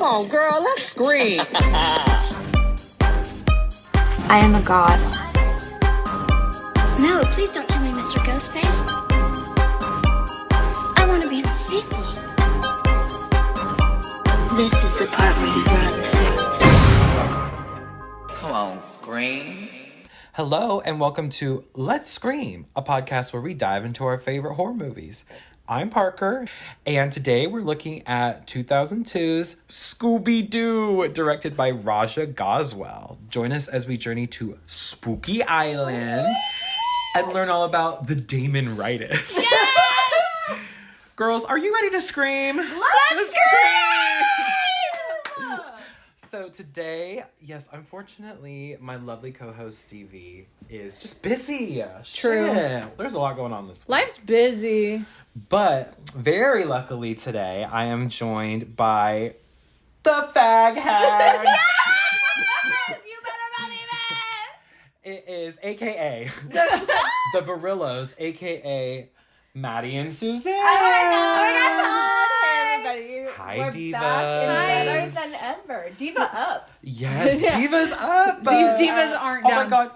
on, girl, let's scream. I am a god. No, please don't kill me, Mr. Ghostface. I want to be in the sequel. This is the part where you run. Come on, scream. Hello and welcome to Let's Scream, a podcast where we dive into our favorite horror movies. I'm Parker, and today we're looking at 2002's Scooby-Doo, directed by Raja Goswell. Join us as we journey to Spooky Island and learn all about the Damon-ritis. Yes! Girls, are you ready to scream? Let's scream! So today, yes, unfortunately, my lovely co-host Stevie is just busy. True. Shit. There's a lot going on this week. Life's busy. But very luckily today, I am joined by the Fag Hags. Yes! You better believe it! It is AKA the Barillos, AKA Maddy and Suzanne. Oh my gosh! Hey everybody. Hi, We're divas. back and better than ever. Diva up. Yes, divas up. These divas aren't Oh down. my god.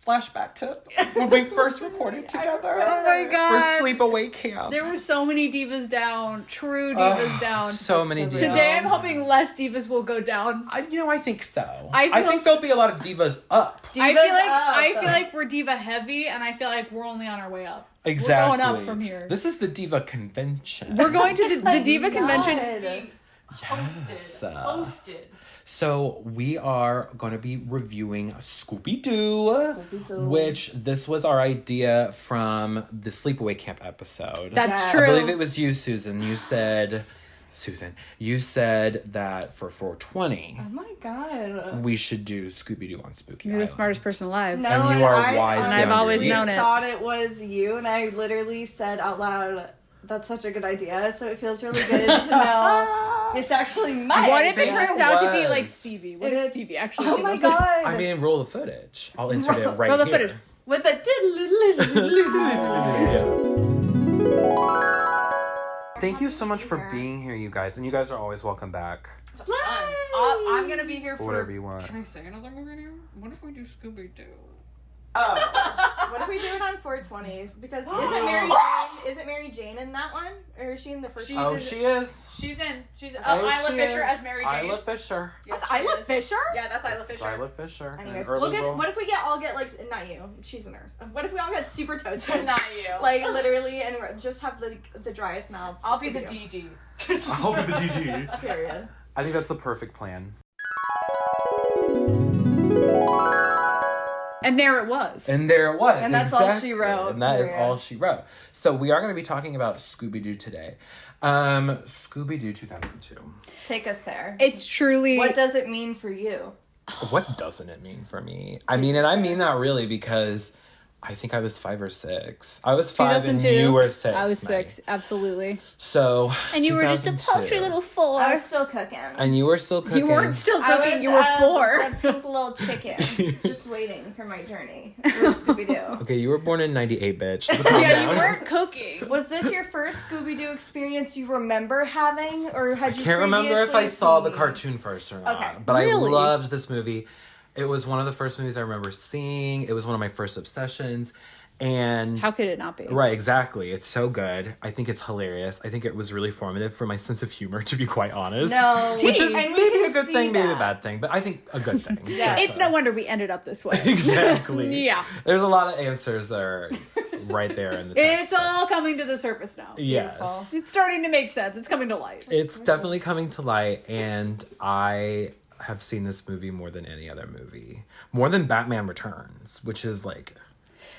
Flashback to when we first recorded together. Oh my god. For Sleepaway Camp. There were so many divas down. True divas down. So many divas. Today I'm hoping less divas will go down. I think so. I I feel think there'll be a lot of divas up. I feel like we're diva heavy, and I feel like we're only on our way up. Exactly. We're going up from here. This is the diva convention. We're going to the diva convention. Is being Yes. hosted. So we are going to be reviewing Scooby-Doo, which this was our idea from the Sleepaway Camp episode. That's true. I believe it was you, Susan. You said that for 420, oh my god, we should do Scooby-Doo on Spooky You're the Island. smartest person alive. no, And you are I wise And I've always honestly known it. thought it was you, and I literally said out loud, "That's such a good idea." So it feels really good to know it's actually my What if it idea. turns out to be was. like Stevie? What It if is- Stevie actually? Oh came my up with it? god! I mean, roll the footage. I'll insert it right Roll the here. footage. with the Thank you so much for being here, you guys. And you guys are always welcome back. I'm gonna be here For whatever you want. Can I say another movie now? What if we do Scooby-Doo? What if we do it on 420? Because isn't Mary Jane in that one, or is she in the first one? Oh, she is. She's in. She's Oh, Isla she Fisher is. as Mary Jane. Isla Fisher. Yes, That's she Isla is. Fisher. Yeah, that's Isla It's Fisher. Isla Fisher. Anyways, An early role. what if we all get like not you? She's a nurse. What if we all get super toasted? Not you. Like literally, and just have the driest mouths. I'll be the Scooby-Doo. DD. I'll be the GG. Period. I think that's the perfect plan. And there it was. And there it was. And that's all she wrote. And that is Period. all she wrote. So we are going to be talking about Scooby-Doo today. Scooby-Doo 2002. Take us there. It's truly. What does it mean for you? What doesn't it mean for me? I mean, and I mean that really because I think I was 5 or 6. I was 5 and 2002. you were 6. I was Maddie. 6, absolutly. So And you were just a 2002. paltry little 4. I was still cooking. And you were still cooking. You weren't still I cooking, was you were a 4. red pink little chicken, just waiting for my journey with Scooby-Doo. Okay, you were born in 98, bitch. So calm Yeah, down. you weren't cooking. Was this your first Scooby-Doo experience you remember having, or had you? I can't remember if I saw the seen- cartoon first or not. Okay. But Really? I loved this movie. It was one of the first movies I remember seeing. It was one of my first obsessions. And How could it not be? right, exactly. It's so good. I think it's hilarious. I think it was really formative for my sense of humor, to be quite honest. No, Which is and we maybe can a good see thing, maybe a that. bad thing, but I think a good thing. Yeah. It's no wonder we ended up this way. Exactly. Yeah. There's a lot of answers that are right there in the text. It's all coming to the surface now. Yes. It's starting to make sense. It's coming to light. It's definitely coming to light, and I have seen this movie more than any other movie. More than Batman Returns, which is like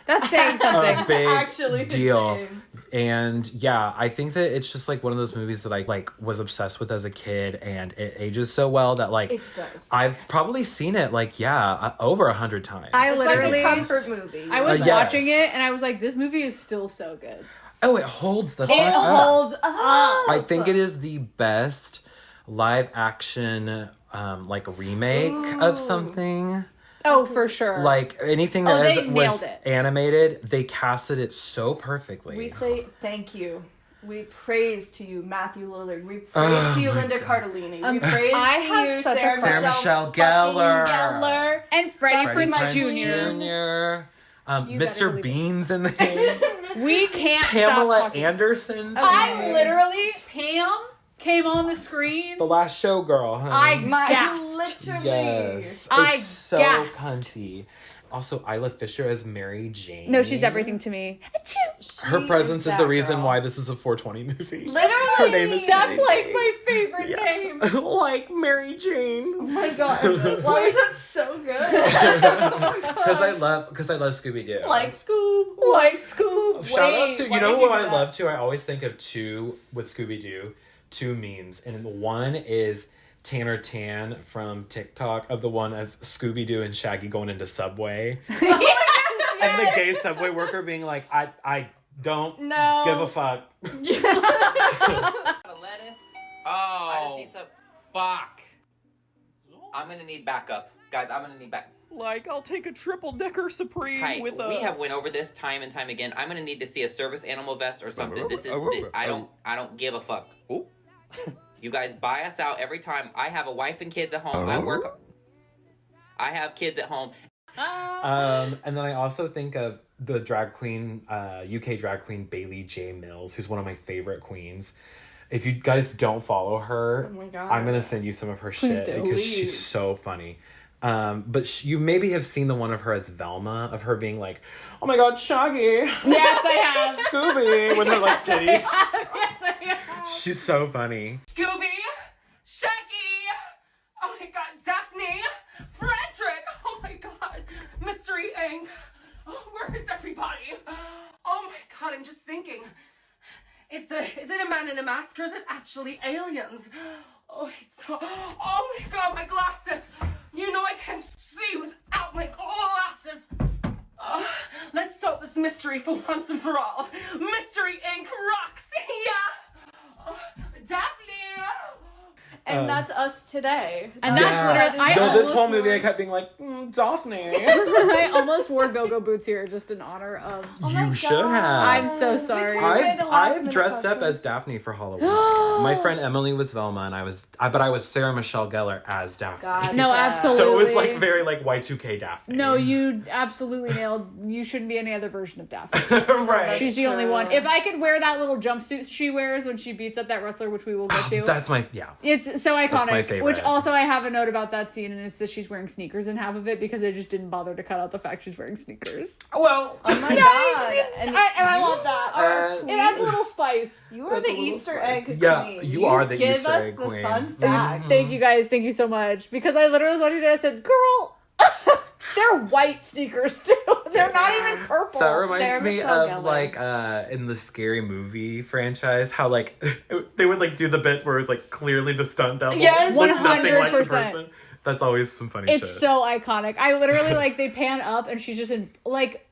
That's saying something. a big Actually deal. insane. And yeah, I think that it's just like one of those movies that I like was obsessed with as a kid, and it ages so well that like It does. I've probably seen it like over 100 times. I It's literally- like a comfort movie. I was Yes. watching it and I was like, this movie is still so good. Oh, it holds the fuck It up. holds up. I think it is the best live action like remake of something. Oh, for sure. Like anything Oh, that they was nailed it. animated, they casted it so perfectly. We say thank you We praise to you, Matthew Lillard. We praise to you, Linda Cardellini. We praise I to have you, such a Sarah Sarah Michelle Michelle Gellar. Gellar. And Freddie Freddie Prinze Prinze Jr. Jr. You better Mr. believe it. Bean's in the game. We can't stop Pamela talking. Anderson's I literally, Pam came on the screen. the last showgirl, honey. I gasped. Literally. Yes. I It's so gasped. cunty. Also, Isla Fisher as Mary Jane. No, she's everything to me. Her presence is the reason why this is a 420 movie. Literally. Her name is That's Mary like Jane. my favorite name. Like Mary Jane. Oh my god. Why is that so good? Because I love Scooby-Doo. Like Scoob. Like Scoob. Shout out to, why you know did who do I that? love too? I always think of two with Scooby-Doo, two memes. And one is Tanner Tan from TikTok of the one of Scooby-Doo and Shaggy going into Subway. And the gay Subway worker being like, I don't give a fuck. Lettuce. Oh. I just need some. Fuck. I'm gonna need backup. Guys, I'm gonna need back. Like, I'll take a triple-decker Supreme Hi, we have went over this time and time again. I'm gonna need to see a service animal vest or something. I don't give a fuck. You guys buy us out every time. I have a wife and kids at home. I have kids at home. And then I also think of the drag queen, UK drag queen Bailey J. Mills, who's one of my favorite queens. If you guys don't follow her, Oh my God. I'm gonna send you some of her shit do. because Please. she's so funny. But you maybe have seen the one of her as Velma, of her being like, "Oh my God, Shaggy, Yes, I have. Scooby," with her like titties. Yes, I have. She's so funny. Scooby, Shaggy, oh my god, Daphne, Frederick, oh my god, Mystery Inc. Oh, where is everybody? Oh my god, I'm just thinking, is it a man in a mask or is it actually aliens? Oh my god, my glasses. You know I can't see without my glasses. Let's solve this mystery for once and for all. Mystery Inc. rocks. Yeah. Daphne. And that's us today. And that's literally. No, this almost whole movie wore- I kept being like, Daphne. I almost wore go-go boots here just in honor of. You should have. I'm so sorry. I've dressed up as Daphne for Halloween. My friend Emily was Velma, and I was Sarah Michelle Gellar as Daphne. God. No, absolutely. So it was like very like Y2K Daphne. No, you absolutely nailed. You shouldn't be any other version of Daphne. right. She's the only one. If I could wear that little jumpsuit she wears when she beats up that wrestler, which we will get to. That's my It's so iconic. my favorite. Which also I have a note about that scene, and it's that she's wearing sneakers in half of it because they just didn't bother to cut out the fact she's wearing sneakers. Well, Oh my god. And I love that. It adds a little spice. you are the Easter egg Yeah, queen. you are the give Easter us egg the queen. fun fact. Thank you guys. Thank you so much. Because I literally was watching it and I said, girl, they're white sneakers too. They're not even purple. that reminds Sarah me Michelle of Gellar. like in the Scary Movie franchise, how like they would like do the bits where it's like clearly the stunt double, Yes, look nothing like the 100%. person. That's always some funny shit. It's so iconic. I literally like they pan up and she's just in like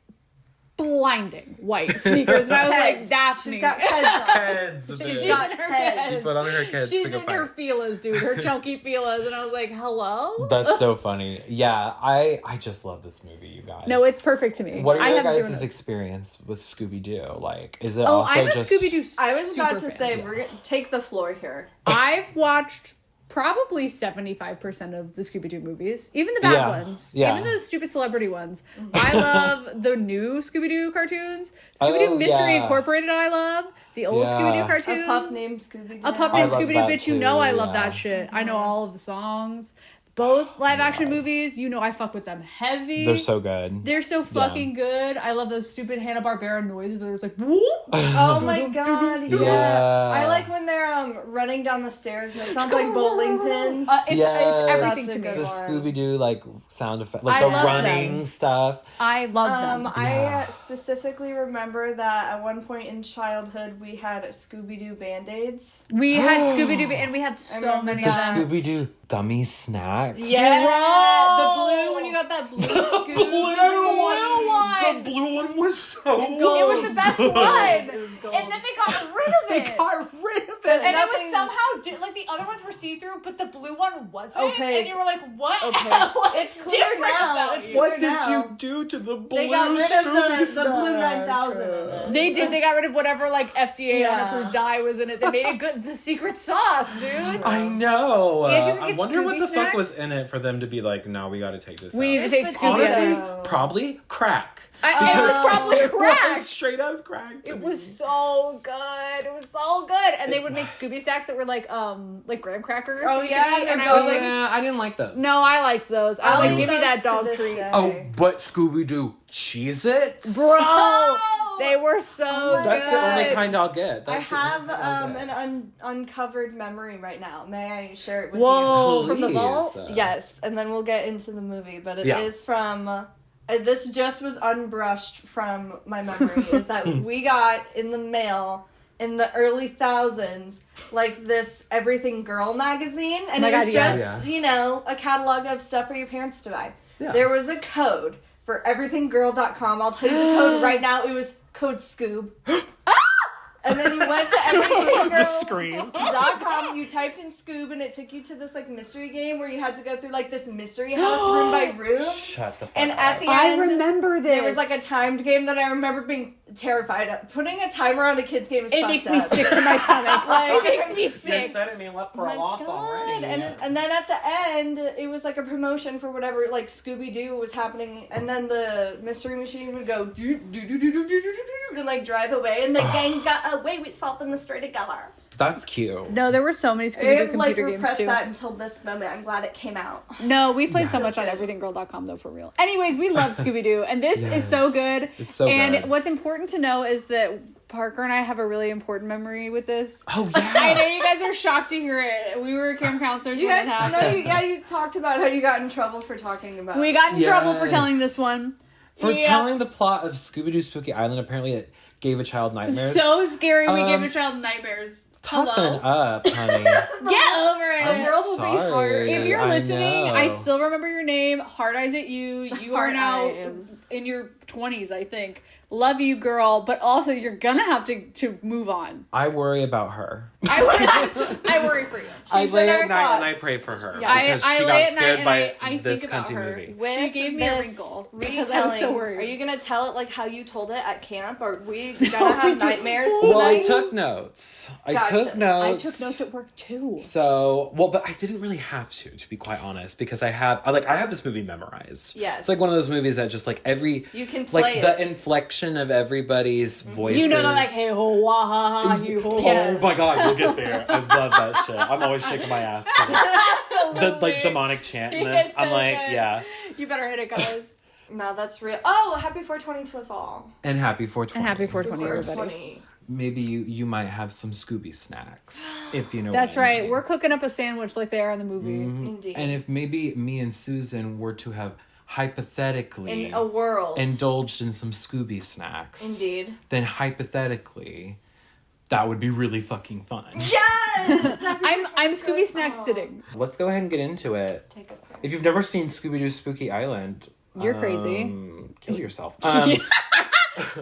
blinding white sneakers. And I was like, Keds. Daphne. She's got heads on. Heads. She's bitch. got in her heads. She put on her kids She's to go in her fight. feelers, dude. Her chunky feelers. And I was like, hello? That's so funny. Yeah, I just love this movie, you guys. No, it's perfect to me. What are I your have zero guys' notes. experience with Scooby-Doo? Like, is it Oh, also I'm a just Scooby-Doo I was about super to fan. say, we're gonna take the floor here. I've watched probably 75% of the Scooby-Doo movies. Even the bad ones. Yeah. Even the stupid celebrity ones. I love the new Scooby-Doo cartoons. Scooby-Doo Mystery yeah. Incorporated I love. The old Yeah. Scooby-Doo cartoons. A pup named Scooby-Doo. A pup I named love Scooby-Doo, that bitch. You know too, I love yeah. that shit. I know all of the songs. Both live action movies, you know I fuck with them heavy. They're so good. They're so fucking good. I love those stupid Hanna-Barbera noises. They're just like, whoop. Oh my god, yeah. Yeah. I like when they're running down the stairs and it sounds like bowling pins. It's Yes. everything That's to a me. good The one. Scooby-Doo like sound effect, like I the love running them. stuff. I love them. I specifically remember that at one point in childhood we had Scooby-Doo Band-Aids. We had Scooby-Doo and we had so remember many The of them. Scooby-Doo gummy snacks. Yeah, Bro. the blue, when you got that blue scoop. The blue one was so It was the best one. was gold. And then they got rid of it. got rid of it. And it nothing- was somehow like the other ones were see-through, but the blue one wasn't. Okay. And you were like, what? Okay. What's It's clear different now. about It's you? What clear did now. you do to the blue They got rid of Scooby the blue snack? 9000 in it. They did. They got rid of whatever like FDA Yeah. unapproved dye was in it. They made it good. The secret sauce, dude. I know. Andrew, we I get wonder what Scooby the fuck was snacks? in it for them to be like, no, we gotta take this We need out. to take It's the Scooby. Honestly, Yeah. probably crack. It was probably It was crack. straight up crack. to It me. was so good. It was so good. And they would make Scooby snacks that were like graham crackers. Oh, that you yeah, could eat, they're and I was like, Yeah, I didn't like those. no, I liked those. I was like, eat give me those that to dog this treat. day. Oh, but Scooby-Doo Cheez-Its? Bro, they were so That's good. the only kind I'll get. I That's the only have kind I'll get. an uncovered memory right now. May I share it with Whoa, from the Please. vault? you? Yes, and then we'll get into the movie. But it is Yeah. from. This just was unbrushed from my memory. Is that we got in the mail in the early thousands like this Everything Girl magazine, and Oh my it was God, yeah. just you know a catalog of stuff for your parents to buy. Yeah. There was a code for everythinggirl.com. I'll tell you the code right now. It was code Scoob. And then you went to everythinggirl.com, you typed in Scoob, and it took you to this like mystery game where you had to go through like this mystery house room by room. Shut the fuck And up. at the I end, remember this. there was like a timed game that I remember being terrified of. Putting a timer on a kid's game is It fucked makes me up. sick to my stomach. Like, It makes me You're sick. setting me up for Oh a my loss God. already. And then at the end, it was like a promotion for whatever, like Scooby-Doo was happening, and then the mystery machine would go and like drive away, and the gang got away. We solved the mystery together. That's cute. No, there were so many Scooby-Doo I like computer games repressed too. that until this moment. I'm glad it came out. No, we played so much on everythinggirl.com though, for real. Anyways, we love Scooby-Doo, and this is so Yes. good. It's so and good. what's important to know is that Parker and I have a really important memory with this. Oh, I yeah. know you guys are shocked to hear it. We were camp counselors You when guys it happened. know, you talked about how you got in trouble for talking about. We got in trouble for Yes. telling this one. For Yeah. telling the plot of Scooby-Doo Spooky Island, apparently it gave a child nightmares. So scary. We gave Um, a child nightmares. Toughen Hello? up, honey. Get over it. I'm world will be sorry. hard. If you're I listening, know. I still remember your name. Hard eyes at you. You are Hard now eyes. in your 20s, I think. Love you, girl. But also, you're gonna have to move on. I worry about her. I worry for you. I She's lay in our at night and I thoughts. pray for her. Yeah. Because I she lay got at night scared and by I this think about cunty her. movie. With She gave me a this wrinkle because I was so retelling, worried. Are you gonna tell it like how you told it at camp? Are we gonna have nightmares Well, I tonight? took notes. I Gotcha. took I notes. took notes at work too. So, well, but I didn't really have to be quite honest, because I have this movie memorized. Yes. It's like one of those movies that just like You can play like it. the inflection of everybody's voices. You know, like, hey ho, wah ha ha, you ho. Yes. Oh my god, we'll get there. I love that shit. I'm always shaking my ass to Absolutely. the like demonic chant in It's this. so I'm like, good. yeah. You better hit it, guys. No, that's real. Oh, happy 420 to us all. And happy 420. And happy 420, everybody. 420. Maybe you might have some Scooby snacks if you know. That's what I right. mean. We're cooking up a sandwich like they are in the movie. Indeed. And if maybe me and Susan were to have hypothetically In a world. indulged in some Scooby snacks, Indeed. then hypothetically, that would be really fucking fun. Yes! I'm Scooby Snack sitting. Let's go ahead and get into it. Take us there. If you've never seen Scooby-Doo Spooky Island, You're crazy. Kill yourself.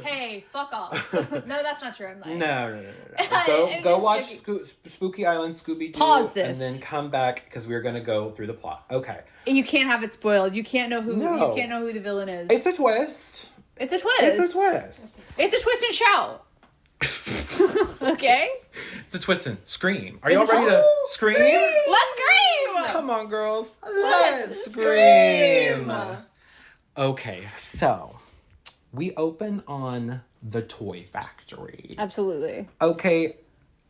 Hey, fuck off. No, that's not true. I'm lying. No. It Go is watch joking. Spooky Island Scooby-Doo. Pause this. And then come back because we're going to go through the plot. Okay. And you can't have it spoiled. You can't know who. No. You can't know who the villain is. It's a twist. It's a twist. It's a twist. It's a twist and shout. Okay. It's a twist and scream. Are y'all ready to scream? Let's scream. Come on, girls. Let's scream. Okay, so we open on the toy factory. Absolutely. Okay,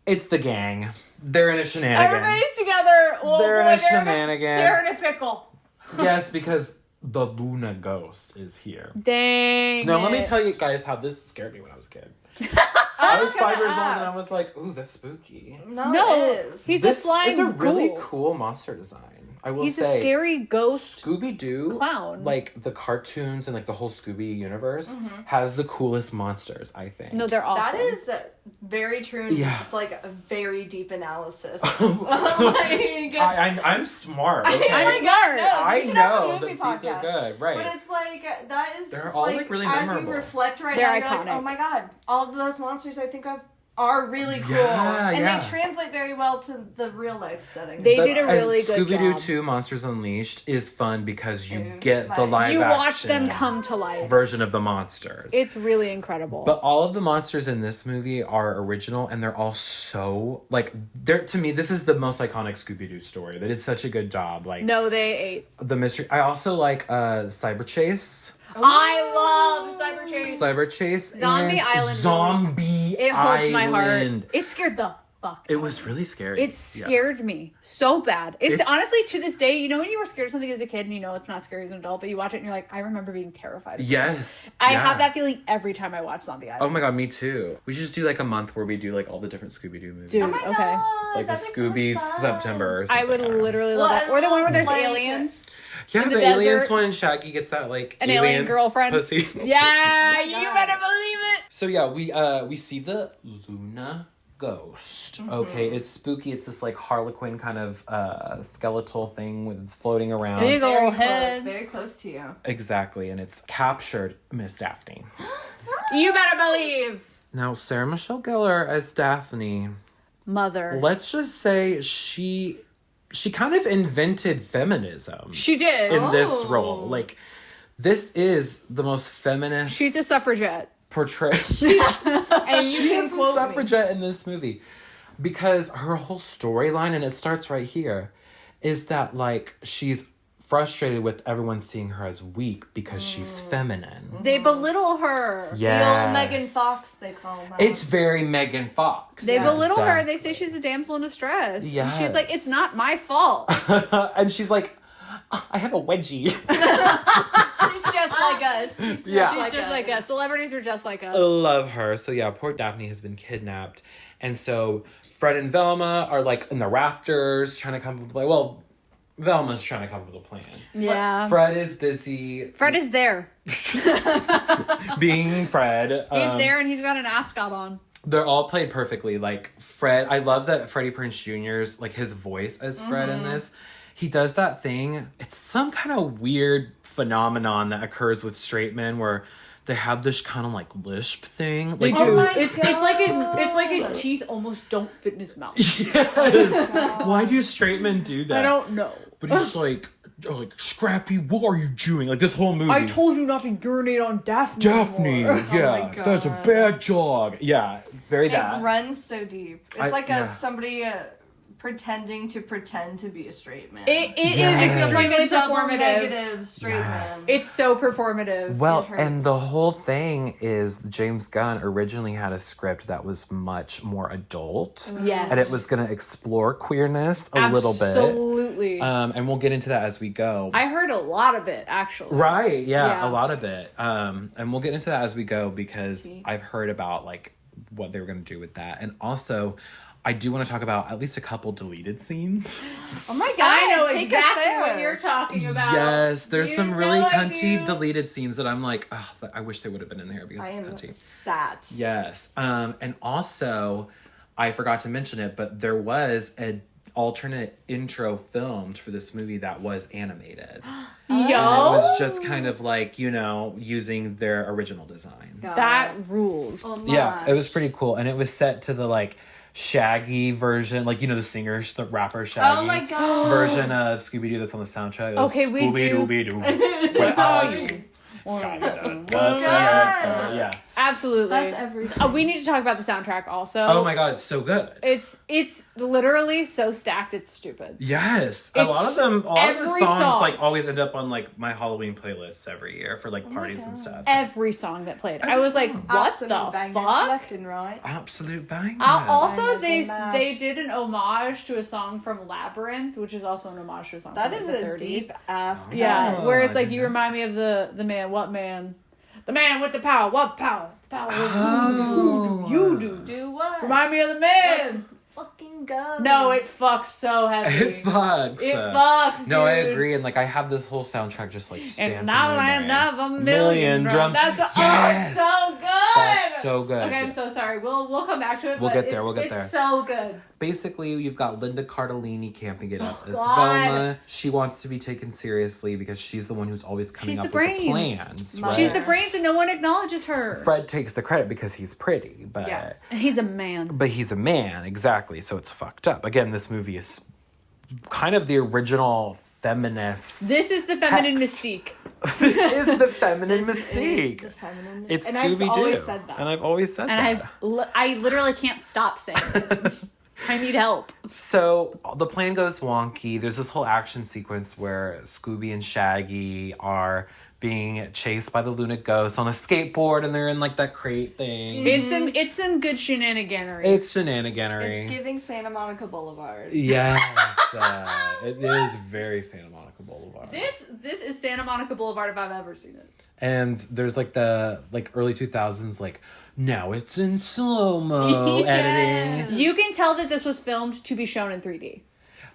it's the gang. They're in a shenanigan. Everybody's together. Well, They're in boy, a shenanigan. They're in a pickle. Yes, because the Luna ghost is here. Dang. Now, let me it. tell you guys how this scared me when I was a kid. I was 5 years old and I was like, ooh, that's spooky. No, No, it is. he's This a flying is a really ghoul. cool monster design. I will He's say, a scary ghost Scooby-Doo, clown. like the cartoons and like the whole Scooby universe, has the coolest monsters, I think. No, they're awesome. That is very true. And Yeah. It's like a very deep analysis. I'm smart. Okay? I'm smart. I should have a know movie that these are podcast. good, right? But it's like that is They're just all, like, like, really as memorable. you reflect right They're now, you're iconic. like, oh my god, all of those monsters I think of are really cool, Yeah, and yeah. they translate very well to the real life setting. They did a really good Scooby-Doo job. 2 Monsters Unleashed is fun because you Yeah. get the Like, live You action watch them come to life. version of the monsters. It's really incredible. But all of the monsters in this movie are original, and they're all so like they're to me. This is the most iconic Scooby-Doo story. They did such a good job. Like no, they ate. the mystery. I also like Cyber Chase. I love Cyber Chase. Cyber Chase. Zombie and Island. Zombie It holds my heart. Island. It scared the fuck. It out was of me. really scary. It scared me so bad. It's It's- honestly to this day, you know when you were scared of something as a kid and you know it's not scary as an adult, but you watch it and you're like, I remember being terrified. Of Yes. this. I yeah. have that feeling every time I watch Zombie Island. Oh my god, me too. We should just do like a month where we do like all the different Scooby-Doo movies. Dude, Oh my okay. God, Like the that'd be so much Scooby fun. September or I something. would don't know. literally love Well, that. Or the one where there's like- aliens. Yeah, in the, the aliens desert. one and Shaggy gets that like An alien girlfriend. pussy. Yeah, you better believe it. So yeah, we see the Luna ghost. Okay, it's spooky. It's this like Harlequin kind of skeletal thing with it's floating around. Big Very old close, head. very close to you. Exactly, and it's captured Miss Daphne. You better believe. Now Sarah Michelle Gellar as Daphne. Mother. Let's just say she kind of invented feminism She did. in this role. Like this is the most feminist She's a suffragette. portrayal. And you She can is a quote me. suffragette in this movie because her whole storyline, and it starts right here, is that like she's frustrated with everyone seeing her as weak because she's feminine. They belittle her. Yes. The old Megan Fox, they call her. It's very Megan Fox. They belittle her. Exactly. They say she's a damsel in distress. And Yes. she's like, it's not my fault. And she's like, I have a wedgie. She's just like us. She's Yeah. She's just like us. Celebrities are just like us. Love her. So yeah, poor Daphne has been kidnapped. And so Fred and Velma are like in the rafters trying to come up with a plan. Well, Velma's trying to come up with a plan. Yeah. Fred is busy Fred is there. being Fred. He's there and he's got an ascot on. They're all played perfectly. Like Fred, I love that Freddie Prinze Jr.'s like his voice as Fred in this. He does that thing. It's some kind of weird phenomenon that occurs with straight men where they have this kind of like lisp thing. They Like, do. my It's like his teeth almost don't fit in his mouth. yes. Why do straight men do that? I don't know. But he's like Scrappy, what are you doing? Like this whole movie. I told you not to urinate on Daphne. Daphne, anymore. yeah, God. that's a bad dog. Yeah, it's very It that. runs so deep. It's I- like yeah. somebody pretending to pretend to be a straight man. It Yes. is It's like extremely a double performative. negative straight man. It's so performative. Well, It hurts. and the whole thing is James Gunn originally had a script that was much more adult. Yes. And it was going to explore queerness a little bit. Absolutely. And we'll get into that as we go. I heard a lot of it, actually. Right, yeah, Yeah. a lot of it. And we'll get into that as we go because I've heard about like what they were going to do with that. And also, I do want to talk about at least a couple deleted scenes. Oh my god, I know take us exactly there. what you're talking about. Yes, there's You some know really I cunty do. deleted scenes that I'm like, oh, I wish they would have been in there because I it's am cunty. sad. Yes. And also, I forgot to mention it, but there was an alternate intro filmed for this movie that was animated. Yo, And it was just kind of like, using their original designs. that rules. Yeah, it was pretty cool. And it was set to the like Shaggy version, like the singer, the rapper Shaggy. Oh my god. Version of Scooby-Doo that's on the soundtrack. It was Okay, we do- Scooby-Doo. Wait, yeah. Absolutely. That's everything. We need to talk about the soundtrack also. Oh my god, it's so good. It's literally so stacked. It's stupid. Yes, a It's lot of the every songs song. like always end up on like my Halloween playlists every year for like parties and stuff. Every song that played, I was like, "What Absolute the bangers fuck?" left and right. Absolute bang. Also, Bangers they and mash. they did an homage to a song from Labyrinth, which is also an homage to a song That from is like, the a 30s. deep ass. Yeah, Oh, where it's I like didn't you know. remind me of the man. What man? The man with the power. What power? Power. Oh. You do. Do what? Remind me of the man. fucking good. No, it fucks so heavy. It fucks. It fucks, dude. No, I agree. And like I have this whole soundtrack just like stamped And in now my land brain. of a million drums. That's Yes! so good. That's so good. Okay, I'm so sorry. We'll come back to it. We'll but get there, we'll get there. It's so good. Basically, you've got Linda Cardellini camping it up as God. Velma. She wants to be taken seriously because she's the one who's always coming She's up the with the brains. plans. Mother. Right? She's the brains and no one acknowledges her. Fred takes the credit because he's pretty, but Yes. And he's a man. but he's a man, exactly. So it's fucked up. Again, this movie is kind of the original feminist. This is the feminine text. mystique. This is the feminine This is mystique. the feminine. It's and Scooby-Doo. I've always said that. And I've always said And that. I literally can't stop saying it. I need help. So the plan goes wonky. There's this whole action sequence where Scooby and Shaggy are being chased by the Luna Ghost on a skateboard, and they're in like that crate thing. It's some good shenaniganery. It's shenaniganery. It's giving Santa Monica Boulevard. Yes, it is very Santa Monica Boulevard. This is Santa Monica Boulevard if I've ever seen it. And there's like the early 2000s now it's in slow-mo editing. You can tell that this was filmed to be shown in 3D.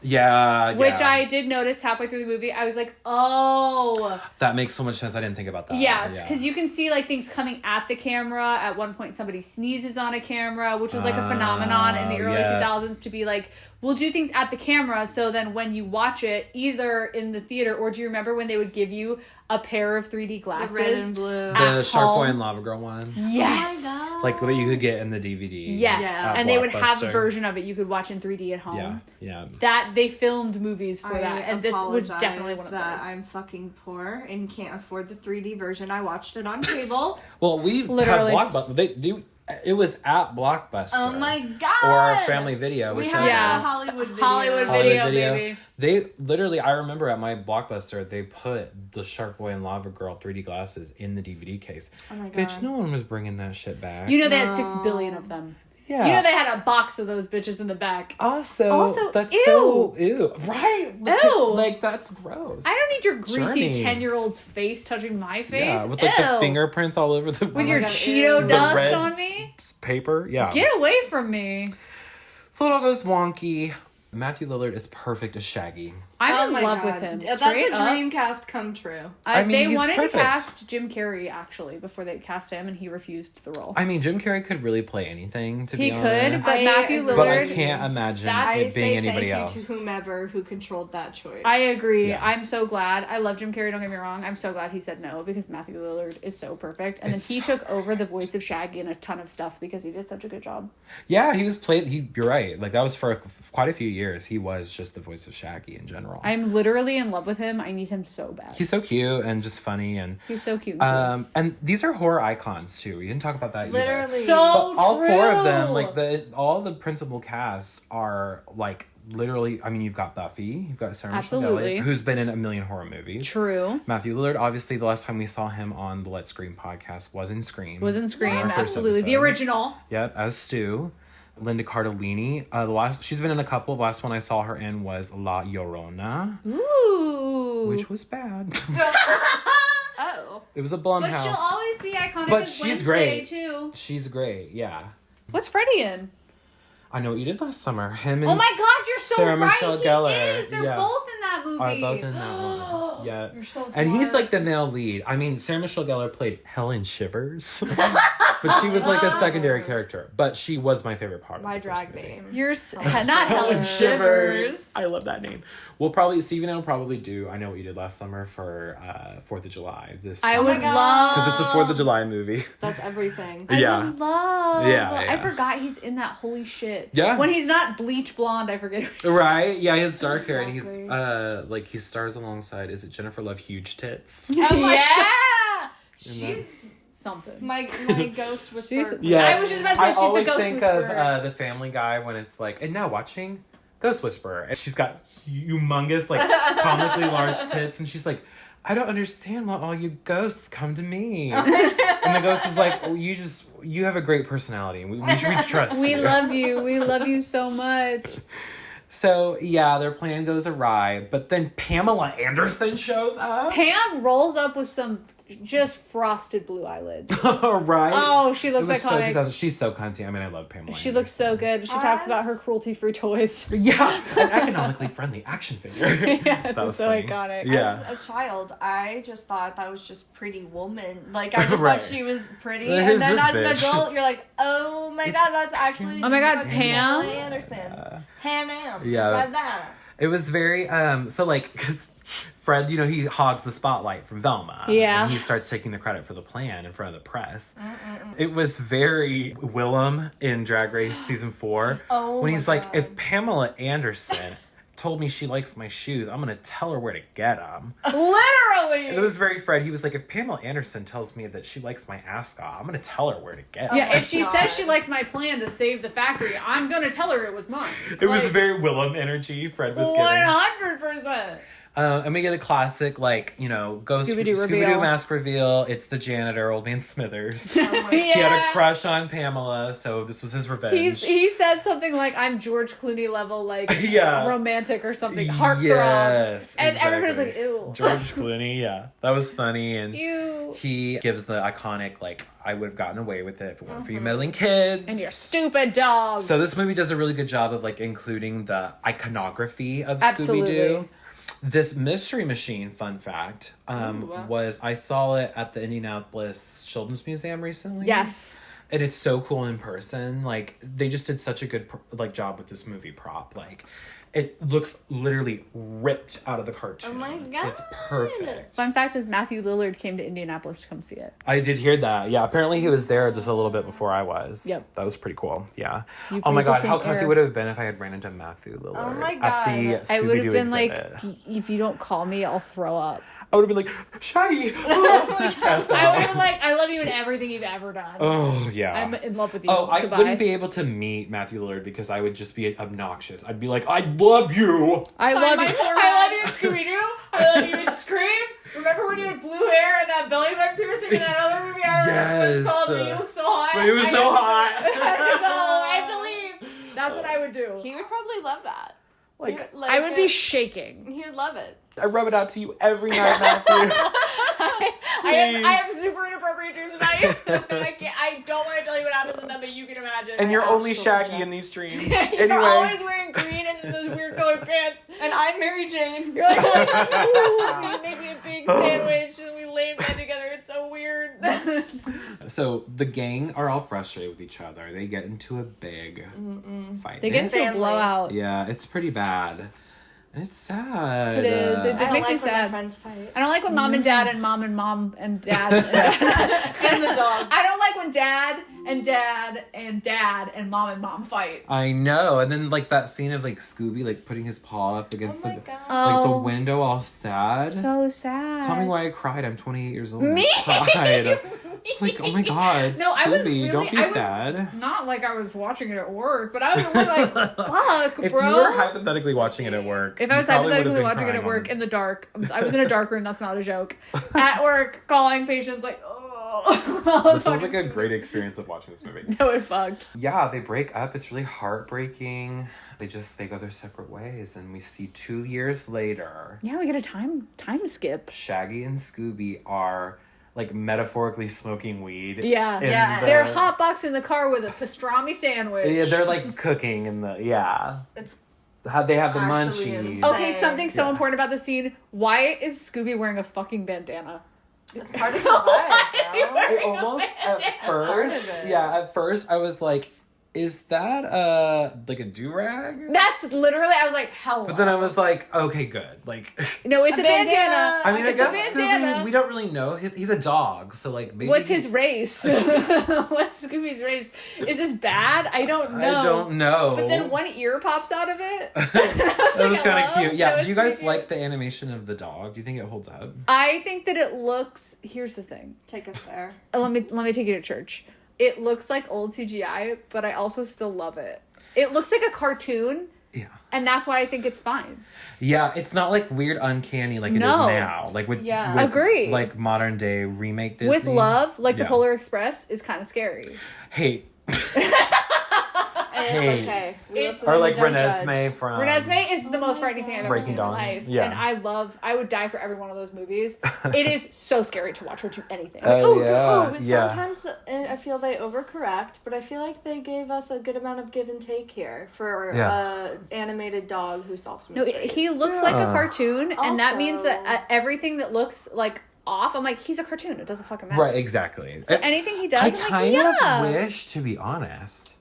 Yeah, Which yeah. I did notice halfway through the movie. I was like, oh. That makes so much sense. I didn't think about that. Yes, Yeah. because you can see like things coming at the camera. At one point, somebody sneezes on a camera, which was like a phenomenon in the early yeah. 2000s to be like, we'll do things at the camera. So then when you watch it, either in the theater or do you remember when they would give you a pair of 3D glasses? The red and blue. The Shark Boy home? and Lava Girl ones. Yes. Oh my God. Like that you could get in the DVD. Yes. Yeah. And they would have a Blockbuster. version of it you could watch in 3D at home. Yeah, yeah. That they filmed movies for that. And this was apologize definitely one of that those. I'm fucking poor and can't afford the 3D version. I watched it on cable. Well, we Literally. had Blockbuster. They do. It was at Blockbuster. Oh my God. Or our Family Video, We which had Yeah. a Hollywood video. Hollywood Hollywood Video, baby. They literally, I remember at my Blockbuster, they put the Shark Boy and Lava Girl 3D glasses in the DVD case. Oh my Bitch, God. no one was bringing that shit back. You know they had 6 billion of them. yeah. You know they had a box of those bitches in the back. Also, that's ew. so ew. Right? Ew. Like that's gross. I don't need your greasy Journey. 10-year-old's face touching my face. Yeah, with like the Ew. fingerprints all over the With your God, Cheeto ew. The dust red- on me. paper. Yeah. Get away from me. So it all goes wonky. Matthew Lillard is perfect as Shaggy. I'm Oh in my love God. with him. That's Straight a up. dream cast come true. I mean, they he's wanted perfect. to cast Jim Carrey actually before they cast him, and he refused the role. I mean, Jim Carrey could really play anything, to He be could, honest. but I Matthew agree. Lillard. But I can't imagine That's- I it being say anybody thank else. you to whomever who controlled that choice. I agree. Yeah. I'm so glad. I love Jim Carrey, don't get me wrong. I'm so glad he said no because Matthew Lillard is so perfect. And It's then he so took over the voice of Shaggy in a ton of stuff because he did such a good job. Yeah, he was played. You're right. Like that was for quite a few years. He was just the voice of Shaggy in general. I'm literally in love with him. I need him so bad. He's so cute and just funny and He's so cute. And and these are horror icons too. We didn't talk about that either. Literally. So But all four of them, true. like all the principal casts are like literally. I mean, you've got Buffy, you've got Sarah Michelle Absolutely. Gellar, who's been in a million horror movies. True. Matthew Lillard, obviously, the last time we saw him on the Let's Scream podcast was in Scream. Was in Scream. Our first Absolutely. The episode. original. Yep, as Stu. Linda Cardellini. She's been in a couple. The last one I saw her in was La Llorona, Ooh. which was bad. Oh. It was a But she'll Blumhouse. always be iconic But as she's Wednesday, great. too. She's great. Yeah, What's Freddie in? I know what you did last summer. Him and Oh my god, you're so Sarah right. Michelle He Gellar. is. They're Yeah. both in that movie. are both in that one. Yeah. You're so smart. And he's like the male lead. I mean, Sarah Michelle Gellar played Helen Shivers, but she was like a secondary character. But she was my favorite part. my of the first drag movie. name. You're not Helen Shivers. I love that name. Stevie and I will probably do I Know What You Did Last Summer for 4th of July this I summer. would love. Because it's a 4th of July movie. That's everything. I Yeah. would love. Yeah, I yeah. forgot he's in that. Holy shit. Yeah. When he's not bleach blonde, I forget. Right? Yeah, he has dark hair and he's Exactly. he stars alongside, is it Jennifer Love Huge Tits? Oh my yeah. that- She's something. My ghost whisperer. Yeah. I was just about to say I she's the always ghost think whisperer. of the Family Guy when it's like, and now watching Ghost Whisperer, and she's got humongous, like comically large tits, and she's like, I don't understand why all you ghosts come to me. And the ghost is like, oh, you have a great personality, and we trust We you. love you. We love you so much. So yeah, their plan goes awry, but then Pamela Anderson shows up. Pam rolls up with some just frosted blue eyelids. Right? Oh, she It looks was so iconic. 2000. She's so cunty. I mean, I love Pamela. She looks so good. She talks about her cruelty-free toys. Yeah, an economically friendly action figure. Yes, That was it's so funny. iconic. Yeah. As a child, I just thought that was just Pretty Woman. Like, I just Right. thought she was pretty. Who's And then this as an bitch? adult, you're like, oh my god, that's actually Oh my god, fucking Pam? Pamela Anderson. Pan Am. Yeah. Like that. It was very, so like, because Fred, you know, he hogs the spotlight from Velma. Yeah. And he starts taking the credit for the plan in front of the press. It was very Willem in Drag Race season 4. Oh when my he's like, God. if Pamela Anderson told me she likes my shoes, I'm going to tell her where to get them. Literally! It was very Fred. He was like, if Pamela Anderson tells me that she likes my ascot, I'm going to tell her where to get them. Yeah, if she God. says she likes my plan to save the factory, I'm gonna tell her it was mine. It was very Willem energy Fred was giving. 100%. And we get a classic, like, you know, Ghost Scooby-Doo Scooby-Doo reveal. mask reveal. It's the janitor, Old Man Smithers. Yeah. He had a crush on Pamela, so this was his revenge. He said something like, I'm George Clooney level, like, Yeah. romantic or something, heartthrob. Yes, And everybody's like, exactly. ew. George Clooney, yeah. That was funny. And Ew. he gives the iconic, like, I would have gotten away with it if it weren't for you meddling kids. And your stupid dog. So this movie does a really good job of, like, including the iconography of Absolutely. Scooby-Doo. This Mystery Machine, fun fact, was I saw it at the Indianapolis Children's Museum recently. Yes. And it's so cool in person. Like, they just did such a good job with this movie prop. Like, it looks literally ripped out of the cartoon. Oh my God. It's perfect. Fun fact is Matthew Lillard came to Indianapolis to come see it. I did hear that. Yeah, apparently he was there just a little bit before I was. Yep. That was pretty cool. Yeah. You Oh my breathe the god, how same cunty air. would it have been if I had ran into Matthew Lillard Oh my at the God. I would have Scooby-Doo been exhibit. like, if you don't call me, I'll throw up. I would have been like, Shaggy! Oh, passed I out. would have like, I love you in everything you've ever done. Oh, yeah. I'm in love with you. Oh, I Goodbye. wouldn't be able to meet Matthew Lillard because I would just be obnoxious. I'd be like, I love you! I Sign love my you. forehead. I love you in Scooby-Doo. I love you in Scream. Remember when you had blue hair and that belly button piercing in that other movie? I remember it's called Yes. Me. You Look So Hot. It was I so know. hot. I believe. That's what I would do. He would probably love that. Like, I would be shaking. He would love it. I rub it out to you every night, Matthew. I have super inappropriate dreams about you. I don't want to tell you what happens in them, but you can imagine. And you're only Astral Shaggy project. in these dreams. You're Anyway. always wearing green and then those weird colored pants. And I'm Mary Jane. You're like, ooh, you make me a big sandwich and we lay in bed together. It's so weird. So the gang are all frustrated with each other. They get into a big fight. They get into a Family. blowout. Yeah, it's pretty bad. And it's sad. It is. It I did don't make me like when my sad. friends fight. I don't like when mom and dad and mom and mom and dad. And the dog. I don't like when dad and dad and dad and mom fight. I know. And then like that scene of like Scooby like putting his paw up against Oh my the God. like the Oh. window all sad. So sad. Tell me why I cried. I'm 28 years old. Me? I cried. It's like, oh my god, No, I was Scooby, really- don't be I was- sad. Not like I was watching it at work, but I was really like, fuck, bro. If you were hypothetically watching it at work, If I was you probably would have hypothetically been watching it at crying work on- in the dark, I was in a dark room, that's not a joke. At work, calling patients like, oh. This was like a great experience of watching this movie. No, it fucked. Yeah, they break up. It's really heartbreaking. They go their separate ways, and we see 2 years later, Yeah, we get a time skip. Shaggy and Scooby are like metaphorically smoking weed. Yeah, in Yeah. the- They're hotboxing the car with a pastrami sandwich. Yeah, they're like cooking in the It's How they have the Actually munchies. insane. Okay, something so Yeah. important about this scene. Why is Scooby wearing a fucking bandana? it's part of the vibe, Is he bro. wearing I almost bandana? at part of first, it. yeah, at first I was like, is that like a do-rag? That's literally, I was like, hell. But then I was like, okay, good. Like, no, it's a A bandana. bandana. I mean, I It's a guess bandana. Scooby, we don't really know. He's a dog, so like maybe. What's his race? What's Scooby's race? Is this bad? I don't know. I don't know. But then one ear pops out of it. That was kind of cute. That Yeah. was Do you guys pretty like the animation of the dog? Do you think it holds up? I think that it looks. Here's the thing. Take us there. Let me take you to church. It looks like old CGI, but I also still love it. It looks like a cartoon, Yeah. and that's why I think it's fine. Yeah, it's not like weird uncanny like it is No. now. Like with, Yeah. with Agree. like modern day remake Disney. With love, like the Yeah. Polar Express, is kind of scary. Hey, And it's Hey. okay. Or like Renesmee from Renesmee is the most frightening thing I've ever seen in my life. Yeah. And I would die for every one of those movies. It is so scary to watch her do anything. Sometimes I feel they overcorrect, but I feel like they gave us a good amount of give and take here for animated dog who solves mysteries. No, he looks like a cartoon, and that means that everything that looks like off, I'm like, he's a cartoon. It doesn't fucking matter. Right, exactly. So anything he does, I I'm like, kind of wish, to be honest,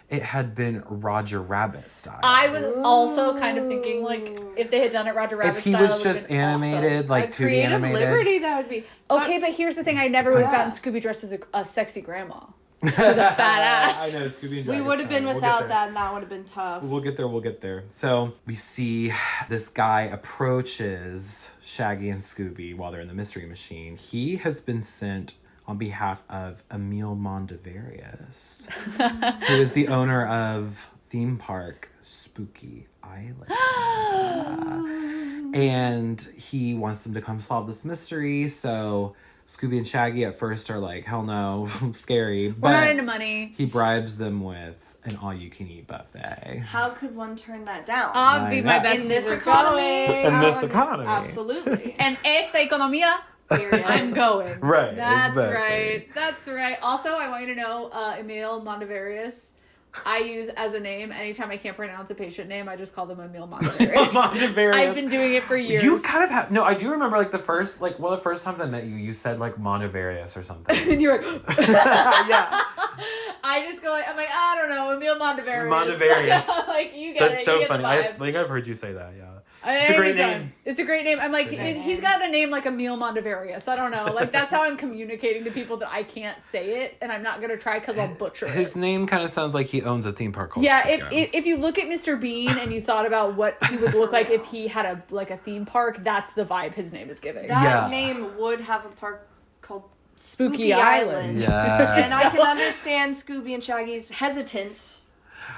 it had been Roger Rabbit style. I was also kind of thinking, like, if they had done it Roger Rabbit style, if he was just animated, awesome. Like 2D animated. Liberty, that would be... Okay, but here's the thing. I never would have gotten Scooby dressed as a sexy grandma. With a fat ass. I know, Scooby and we would have been without that, and that would have been tough. We'll get there. So we see this guy approaches Shaggy and Scooby while they're in the mystery machine. He has been sent on behalf of Emil Mondavarius, who is the owner of theme park Spooky Island. And he wants them to come solve this mystery, so Scooby and Shaggy at first are like, hell no, scary. We're not into money. He bribes them with an all-you-can-eat buffet. How could one turn that down? I'll be my best in this economy. Absolutely. And esta economía, I'm going. Right. That's exactly. right. That's right. Also, I want you to know, Emil Mondavarius, I use as a name anytime I can't pronounce a patient name. I just call them Emil Mondavarius. I've been doing it for years. You kind of have... No, I do remember, like, one of the first times I met you, you said, like, Mondavarius or something. And you're like... Yeah. I just go, I'm like, I don't know, Emil Mondavarius. Mondavarius. Like, you get That's it. so you get funny. the I vibe. think I've heard you say that, yeah. It's a great name. It's a great name. I'm like, he's got a name like Emil Mondavarius. I don't know. Like, that's how I'm communicating to people that I can't say it, and I'm not going to try because I'll butcher it. His name kind of sounds like he owns a theme park called if you look at Mr. Bean and you thought about what he would look like if he had a theme park, that's the vibe his name is giving. That name would have a park called Spooky Island. Yes. And I can understand Scooby and Shaggy's hesitance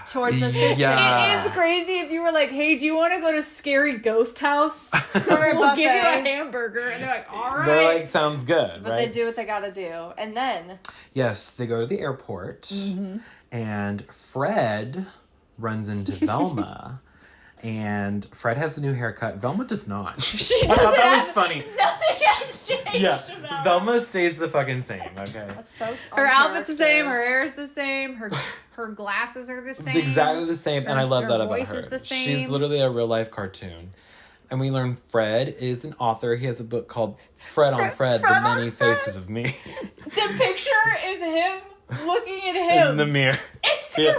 towards assisting. It is crazy if you were like, hey, do you want to go to Scary Ghost House? We'll give you a hamburger. And they're like, all right. They're like, sounds good, But they do what they gotta do. And then... Yes, they go to the airport. And Fred runs into Velma. And Fred has a new haircut. Velma does not. She I thought that was funny. Nothing has changed about her. Velma stays the fucking same, okay? That's so her outfit's the same, her hair's the same, her glasses are the same. Exactly the same, and I love that about her. Voice is the same. She's literally a real life cartoon. And we learn Fred is an author. He has a book called Fred on Fred, The Many Faces of Me. The picture is him looking at him. In the mirror. It's crazy.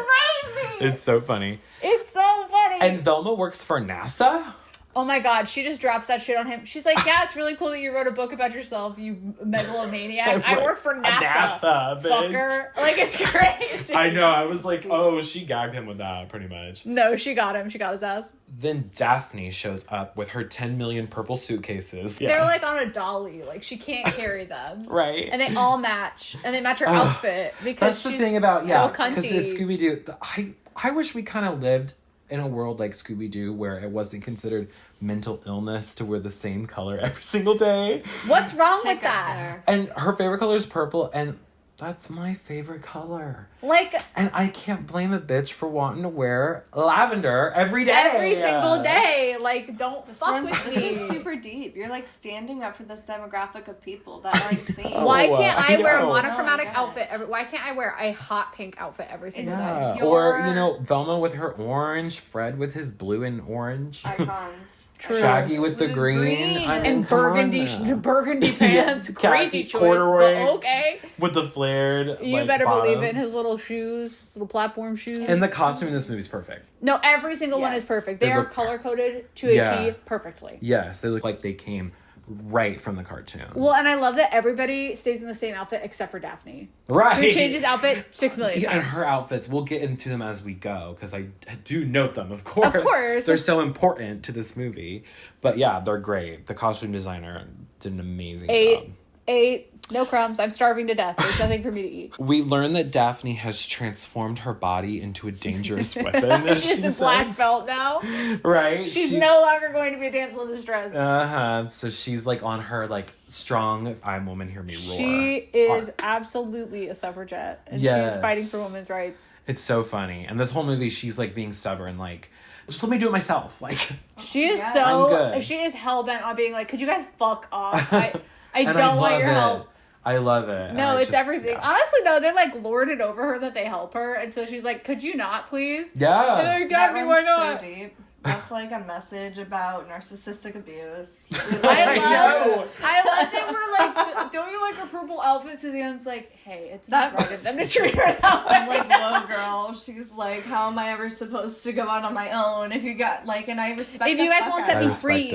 It's so funny. It's so funny. And Velma works for NASA? Oh my god, she just drops that shit on him. She's like, yeah, it's really cool that you wrote a book about yourself, you megalomaniac. I work for NASA. NASA, bitch. Fucker. Like, it's crazy. I know, I was like, oh, she gagged him with that, pretty much. No, she got him. She got his ass. Then Daphne shows up with her 10 million purple suitcases. Yeah. They're like on a dolly. Like, she can't carry them. Right. And they all match. And they match her outfit. Because that's the thing about, so cunty. because it's Scooby-Doo. I wish we kind of lived in a world like Scooby-Doo where it wasn't considered mental illness to wear the same color every single day. What's wrong with Take us that? there. And her favorite color is purple, and that's my favorite color. Like, and I can't blame a bitch for wanting to wear lavender every day. Every single day. Like, don't fuck with me. This is super deep. You're like standing up for this demographic of people that aren't seen. Why can't I wear a know. monochromatic Oh, outfit? Why can't I wear a hot pink outfit every single day? Yeah. Your- Or, you know, Velma with her orange, Fred with his blue and orange. Icons. True. Shaggy with the Blue's green. I mean, And come on burgundy now. burgundy pants. Crazy choice, corduroy. but okay. With the flared, You better believe it. bottoms. His little shoes, little platform shoes. And the costume in this movie is perfect. No, every single one is Yes. perfect. They They are look- color-coded to a T perfectly. Yes, they look like they came right from the cartoon. Well, and I love that everybody stays in the same outfit except for Daphne. Right. Who changes outfit 6 million Yeah, and times. her outfits, we'll get into them as we go, because I do note them, of course. Of course. They're so important to this movie. But yeah, they're great. The costume designer did an amazing job. ate. No crumbs. I'm starving to death. There's nothing for me to eat. We learn that Daphne has transformed her body into a dangerous weapon. She's a black belt now. Right? She's no longer going to be a damsel in distress. So she's like on her like strong "I'm woman, hear me roar." She is absolutely a suffragette. And she's fighting for women's rights. It's so funny. And this whole movie, she's like being stubborn, like, just let me do it myself. Like, she is she is hell-bent on being like, could you guys fuck off? I don't want your help. I love it. No, it's everything. Yeah. Honestly, though, they like lord it over her that they help her, and so she's like, "Could you not, please?" Yeah. And they're like, Daphne, why not? So deep. That's like a message about narcissistic abuse. I love that we're like, don't you like her purple outfit? Suzanne's like, hey, it's not right of them to treat her that way. I'm like, whoa, girl. She's like, how am I ever supposed to go out on my own if you got like, and I respect. If you guys won't set me free,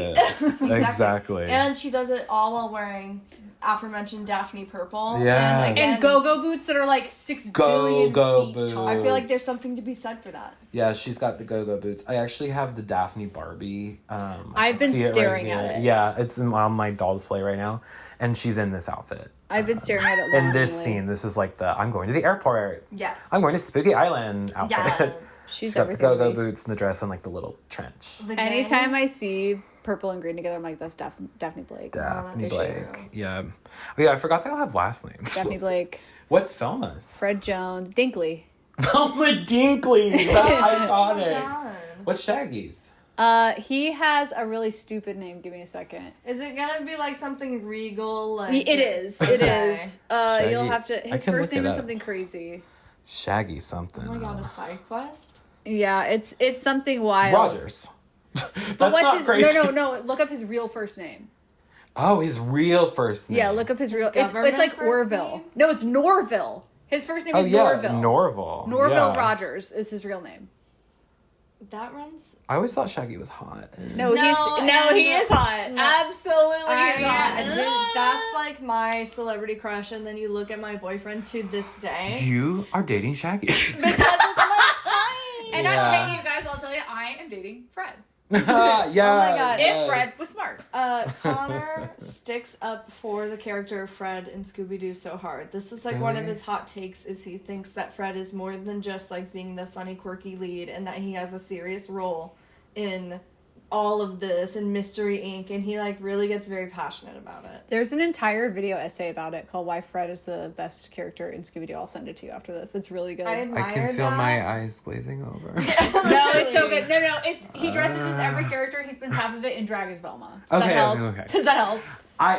exactly. And she does it all while wearing aforementioned Daphne purple. Yeah. And go-go boots that are like 6 billion feet boots. tall. I feel like there's something to be said for that. Yeah, she's got the go-go boots. I actually have the Daphne Barbie. I've been staring at it. Yeah, it's on my doll display right now. And she's in this outfit. I've been staring at it in this scene. This is like the I'm going to the airport. Yes. I'm going to Spooky Island outfit. Yeah. She's got the go-go boots and the dress and like the little trench. Anytime I see purple and green together, I'm like, that's Daphne Blake. Daphne Blake. Yeah. Oh, yeah, I forgot they all have last names. Daphne Blake. What's Velma's? Fred Jones. Dinkley. Velma Dinkley. That's iconic. Oh, What's Shaggy's? He has a really stupid name. Give me a second. Is it gonna be like something regal? Like It is. It is. Shaggy. You'll have to. His first name is up. something crazy. Shaggy something. Oh my god, a side quest? Yeah, it's something wild. Rogers. But what's not his? crazy. No. Look up his real first name. Oh, his real first name. Yeah, look up his real. It's government like first Orville. name? No, it's Norville. His first name is Norville. Norville. Norville Rogers is his real name. That runs? I always thought Shaggy was hot. No, he is hot. Absolutely Yeah, not. dude, that's like my celebrity crush, and then you look at my boyfriend to this day. You are dating Shaggy. Because it's my time. And hey, you guys, I'll tell you, I am dating Fred. Yeah. Oh my god. If Fred was smart. Connor sticks up for the character of Fred in Scooby-Doo so hard. This is like one of his hot takes is he thinks that Fred is more than just like being the funny, quirky lead and that he has a serious role in all of this and Mystery Inc. And he like really gets very passionate about it. There's an entire video essay about it called Why Fred is the Best Character in Scooby-Doo. I'll send it to you after this. It's really good. I can feel my eyes glazing over. No, it's so good. No, he dresses as every character. He spends half of it in drag as Velma. Does that help? Okay. Does that help?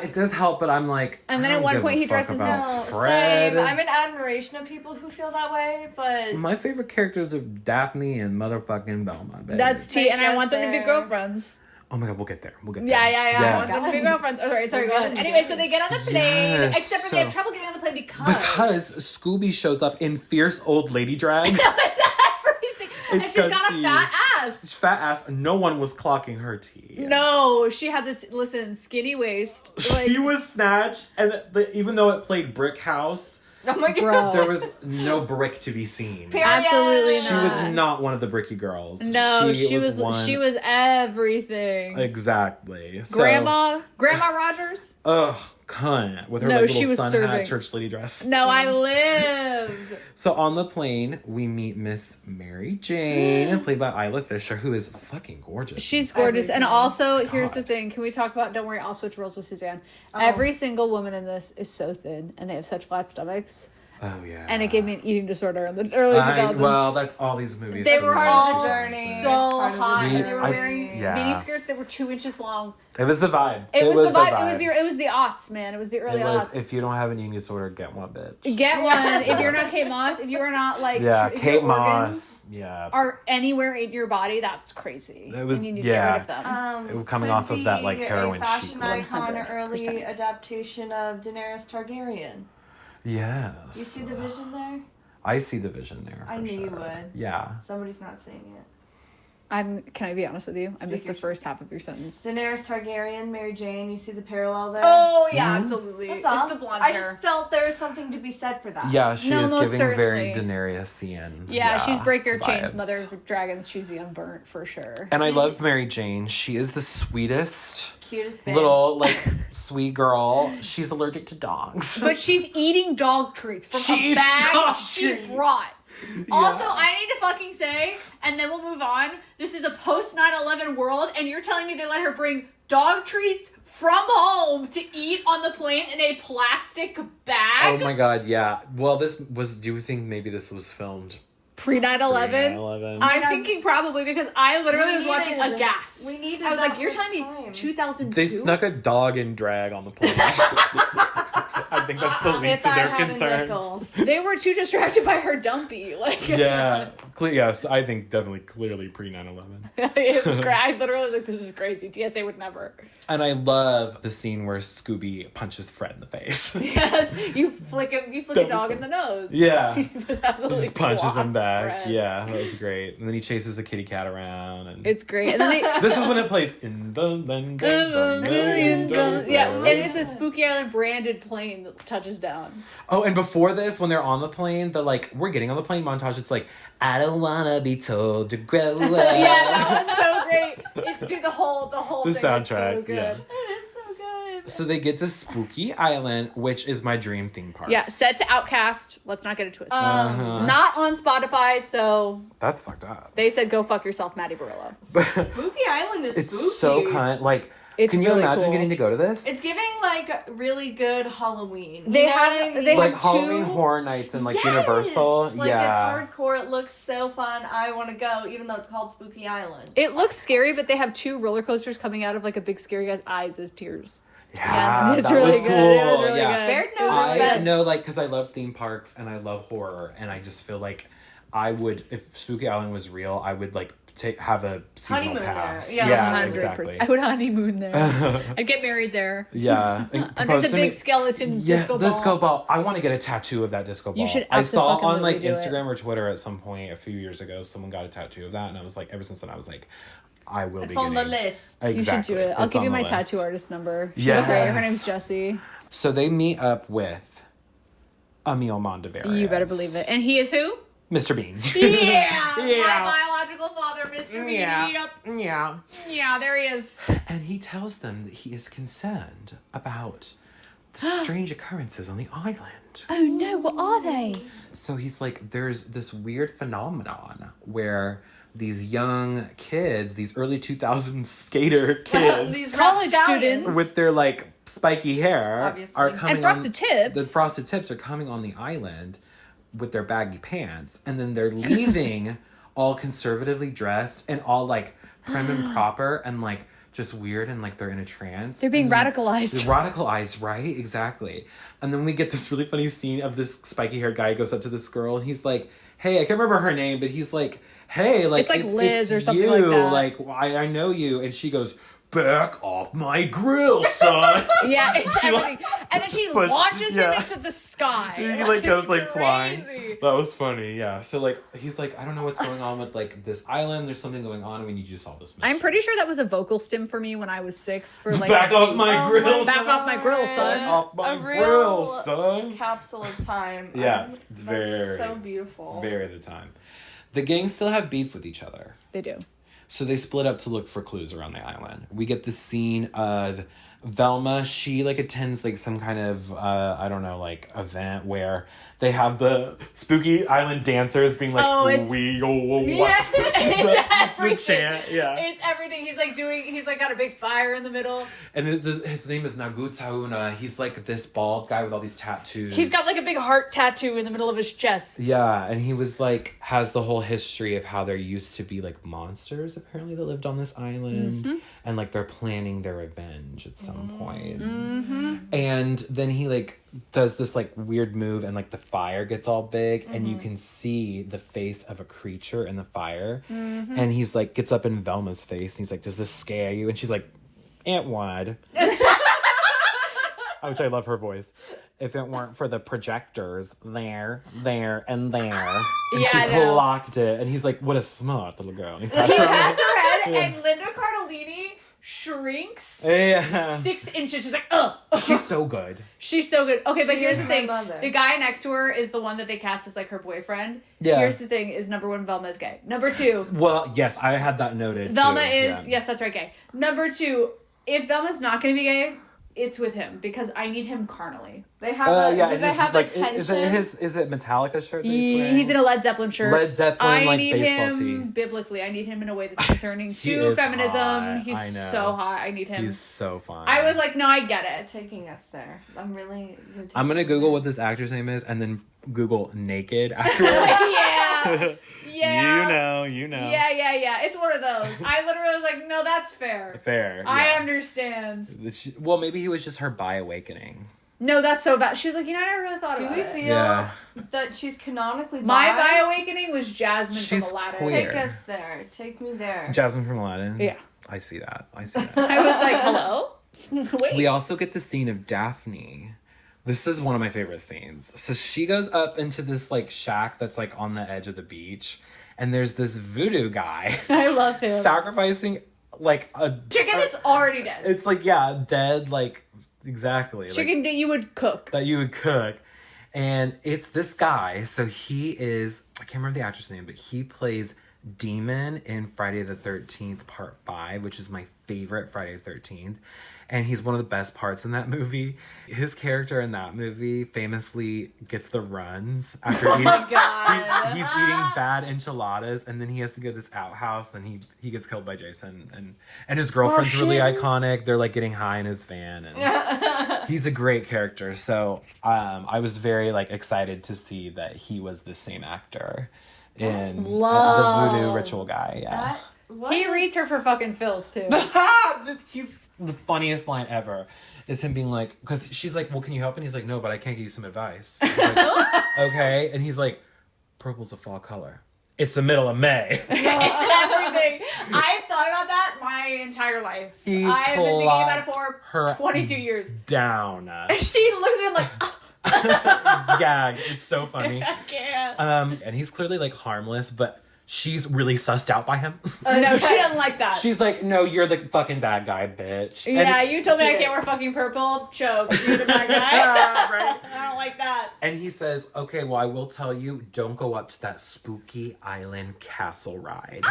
It does help, but I'm like, and then at one point he dresses as Fred. Same. I'm in admiration of people who feel that way, but My favorite characters are Daphne and motherfucking Velma. Baby. That's T, and I want them to be girlfriends. Oh my god, we'll get there. Yeah. I want them to be girlfriends. Oh, sorry, go ahead. Anyway, so they get on the plane, Yes, except for they have trouble getting on the plane because Scooby shows up in fierce old lady drag. No, it's everything. And she's got a fat ass. Fat ass. No one was clocking her tea. No, she had this, skinny waist. Like, She was snatched, and even though it played Brick House, oh my god, bro. there was no brick to be seen. Absolutely She not. was not one of the bricky girls. No, she was one. she was everything. Exactly. So, Grandma Rogers? Ugh, cunt. With her No, like, she little was sun serving. hat, church lady dress. No, I lived. So on the plane, we meet Miss Mary Jane, played by Isla Fisher, who is fucking gorgeous. She's gorgeous. And also, here's the God. thing. Can we talk about, don't worry, I'll switch roles with Suzanne. Every single woman in this is so thin, and they have such flat stomachs. Oh, yeah. And it gave me an eating disorder in the early 2000s. Well, that's all these movies. They It's were part all of the journey. so It's part of the hot. journey. And they were wearing yeah. mini skirts that were 2 inches long. It was the vibe. It was the vibe. It was the aughts, man. It was the early aughts. If you don't have an eating disorder, get one, bitch. Get one. If you're not Kate Moss, if you are not like Yeah, if Kate your Moss. organs Yeah. are anywhere in your body, that's crazy. It was- and you need to yeah. get rid of them. It was coming could off of that, like, be heroin a fashion chic. icon, or 100%. early adaptation of Daenerys Targaryen. Yes. You see the vision there? I see the vision there. I for knew you sure. would. Yeah. Somebody's not seeing it. Can I be honest with you? I missed the Speaker. first half of your sentence. Daenerys Targaryen, Mary Jane. You see the parallel there? Oh yeah, absolutely. That's It's all. the blonde I hair. just felt there was something to be said for that. Yeah, she No, is most giving very certainly. Daenerys-ian. Yeah, she's Breaker Chain's vibes. mother of dragons. She's the unburnt for sure. And I love Mary Jane. She is the sweetest, Cutest babe. little like sweet girl. She's allergic to dogs. But she's eating dog treats from She a eats bag dog she treats. brought. Also, I need to fucking say, and then we'll move on, this is a post 9/11 world, and you're telling me they let her bring dog treats from home to eat on the plane in a plastic bag? Oh my god, yeah. Well, do you think maybe this was filmed Pre 9/11? Pre-9/11. I'm thinking probably because I literally was watching aghast. We needed I was that like, you're much telling me time. 2002? They snuck a dog and drag on the plane. I think that's the least of their concerns. They were too distracted by her dumpy. Like, Yeah. Yes, I think definitely clearly pre 9/11. it's great. I literally was like, this is crazy. TSA would never. And I love the scene where Scooby punches Fred in the face. Yes, you flick a dog in the nose. Yeah. He was absolutely Just punches him clots back. Fred. Yeah, that was great. And then he chases the kitty cat around. And It's great. And then they, this is when it plays in the land of a the million drums. Yeah, and million it's a Spooky Island branded plane that touches down. Oh, and before this, when they're on the plane, the like, we're getting on the plane montage. It's like, I don't wanna be told to grow up. Yeah, that one's so great. It's dude, the whole The thing is soundtrack, so good. yeah. It is so good. So they get to Spooky Island, which is my dream theme park. Yeah, set to Outcast. Let's not get it twisted. Uh-huh. Not on Spotify, so That's fucked up. they said go fuck yourself, Maddie Barillo. Spooky Island is It's spooky. so kind. Like, It's can you really imagine cool. getting to go to this? It's giving like really good Halloween. They You know have- what I mean? they like have Halloween two- Horror Nights and like Yes! Universal. Like yeah. it's hardcore. It looks so fun. I want to go, even though it's called Spooky Island. It looks scary, but they have two roller coasters coming out of like a big scary guy's eyes as tears. Yeah, It's that really was good. cool. It was really yeah. good. Spared no I expense. know, like, because I love theme parks and I love horror, and I just feel like I would, if Spooky Island was real, I would like have a seasonal Honeymoon there. pass. Yeah, Yeah, 100%. exactly. I would honeymoon there. I'd get married there. Yeah, and Under propose the to big me- skeleton Yeah, disco ball. disco ball. I want to get a tattoo of that disco ball. You should I saw on like abso-fucking-lutely do it. Instagram or Twitter at some point a few years ago, someone got a tattoo of that, and I was like, ever since then, I was like, I will It's be on the getting- list. You should Exactly. do it. I'll It's give you on my the list. tattoo artist number. She's Yes. great. Her name's Jessie. So they meet up with Emil Monteverest. You better believe it. And he is who? Mr. Bean. Yeah, Yeah. my biological father, Mr. Bean. Yep. Yeah. Yeah, there he is. And he tells them that he is concerned about the strange occurrences on the island. Oh no, what are they? So he's like, there's this weird phenomenon where these young kids, these early 2000s skater kids These College rapscallions. students. with their like spiky hair Obviously. are coming And frosted on, tips. The frosted tips are coming on the island with their baggy pants, and then they're leaving all conservatively dressed and all like prim and proper and like just weird and like they're in a trance. They're being And then- radicalized. They're radicalized, right? Exactly. And then we get this really funny scene of this spiky haired guy goes up to this girl and he's like, hey, I can't remember her name, but he's like, hey, like It's like Liz or something you. like that. Like I know you. And she goes, back off my grill, son. Yeah, it's She, everything. like, And then she push- launches him yeah. into the sky. He like goes it's like flying. crazy. That was funny, yeah. So like he's like, I don't know what's going on with like this island. There's something going on. We need you to solve this mystery. I'm pretty sure that was a vocal stim for me when I was 6 for like Back off my Oh grill, Back son. off my grill, son. Back off my A grill, real son. capsule of time. Yeah, it's That's very, so beautiful. very at the time. The gangs still have beef with each other. They do. So they split up to look for clues around the island. We get the scene of Velma. She like attends like some kind of I don't know, like event where they have the spooky island dancers being like, Oh, it's- we go Yeah, it's everything. chant, yeah. It's everything. He's like got a big fire in the middle. And his name is Nagutauna. He's like this bald guy with all these tattoos. He's got like a big heart tattoo in the middle of his chest. Yeah, and he was like, has the whole history of how there used to be like monsters apparently that lived on this island. Mm-hmm. And like they're planning their revenge at some point. And then he like does this like weird move and like the fire gets all big and you can see the face of a creature in the fire. And he's like, gets up in Velma's face and he's like, does this scare you? And she's like, it would. Which I love her voice. If it weren't for the projectors there, and there. And Yeah, I she know. blocked it. And he's like, what a smart little girl. And he He pats her on pats the- her head, and Linda Cardellini shrinks Yeah. 6 inches. She's like, ugh. She's so good. She's so good. Okay, but She here's is the my thing. mother. The guy next to her is the one that they cast as like her boyfriend. Yeah. Here's the thing: is number 1, Velma is gay. Number 2, Well, yes, I had that noted. Velma too. is Yeah. yes, that's right, gay. Number 2, if Velma's not going to be gay, it's with him because I need him carnally. They have do they have like, attention? Is it Metallica shirt that he's wearing? He's in a Led Zeppelin shirt. Led Zeppelin, I like need baseball him tee. biblically. I need him in a way that's concerning to feminism. Hot. He's I know. so hot. I need him. He's so fine. I was like, no, I get it. Taking us there. I'm gonna Google what this actor's name is and then Google naked afterwards. Yeah. Yeah. You know. Yeah. It's one of those. I literally was like, no, that's fair. Fair. I yeah. understand. Well, maybe he was just her bi awakening. No, that's so bad. She was like, I never really thought about it. Do we feel that she's canonically bi? My bi awakening was Jasmine She's from Aladdin. queer. Take us there. Take me there. Jasmine from Aladdin? Yeah. I see that. I was like, hello? Wait. We also get the scene of Daphne. This is one of my favorite scenes. So she goes up into this like shack that's like on the edge of the beach, and there's this voodoo guy. I love him. Sacrificing like a chicken that's already dead. It's like dead, like exactly. Chicken that you would cook. That you would cook. And it's this guy. So he is, I can't remember the actor's name, but he plays Demon in Friday the 13th Part 5, which is my favorite Friday the 13th. And he's one of the best parts in that movie. His character in that movie famously gets the runs after eating. Oh my God. He's eating bad enchiladas, and then he has to go to this outhouse, and he gets killed by Jason. And his girlfriend's really iconic. They're like getting high in his van, and he's a great character. So I was very like excited to see that he was the same actor in the voodoo ritual guy. Yeah. He reads her for fucking filth too. He's the funniest line ever is him being like, because she's like, well, can you help? And he's like, no, but I can't give you some advice. He's like, okay. And he's like, purple's a fall color. It's the middle of May. It's everything. I've thought about that my entire life. I've been thinking about it for 22 years. Down. She looks at him like, oh. Gag. It's so funny. I can't. And he's clearly like harmless, but she's really sussed out by him. No, she doesn't like that. She's like, no, you're the fucking bad guy, bitch. Yeah, you told me I can't wear fucking purple. Choke. You're the bad guy. Right? I don't like that. And he says, okay, well, I will tell you, don't go up to that spooky island castle ride.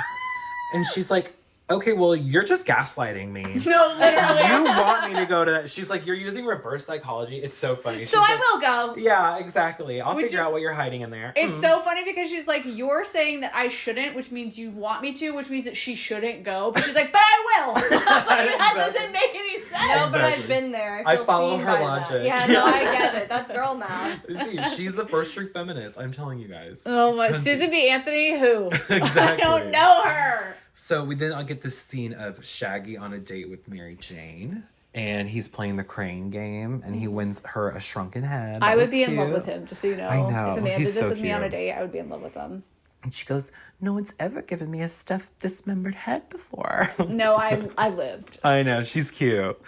And she's like, okay, well, you're just gaslighting me. No, literally. You want me to go to that. She's like, you're using reverse psychology. It's so funny. So I will go. Yeah, exactly. I'll figure out what you're hiding in there. It's so funny because she's like, you're saying that I shouldn't, which means you want me to, which means that she shouldn't go. But she's like, but I will. That doesn't make any sense. No, but I've been there. I feel follow seen her by logic. That. Yeah, no, I get it. That's girl math. See, she's the first true feminist. I'm telling you guys. Oh my, Susan B. Anthony, who? Exactly. I don't know her. So I'll get this scene of Shaggy on a date with Mary Jane. And he's playing the crane game, and he wins her a shrunken head. I would be in love with him, just so you know. I know. If a man did He's this so with me on a cute. date, I would be in love with him. And she goes, no one's ever given me a stuffed dismembered head before. No, I lived. I know, she's cute.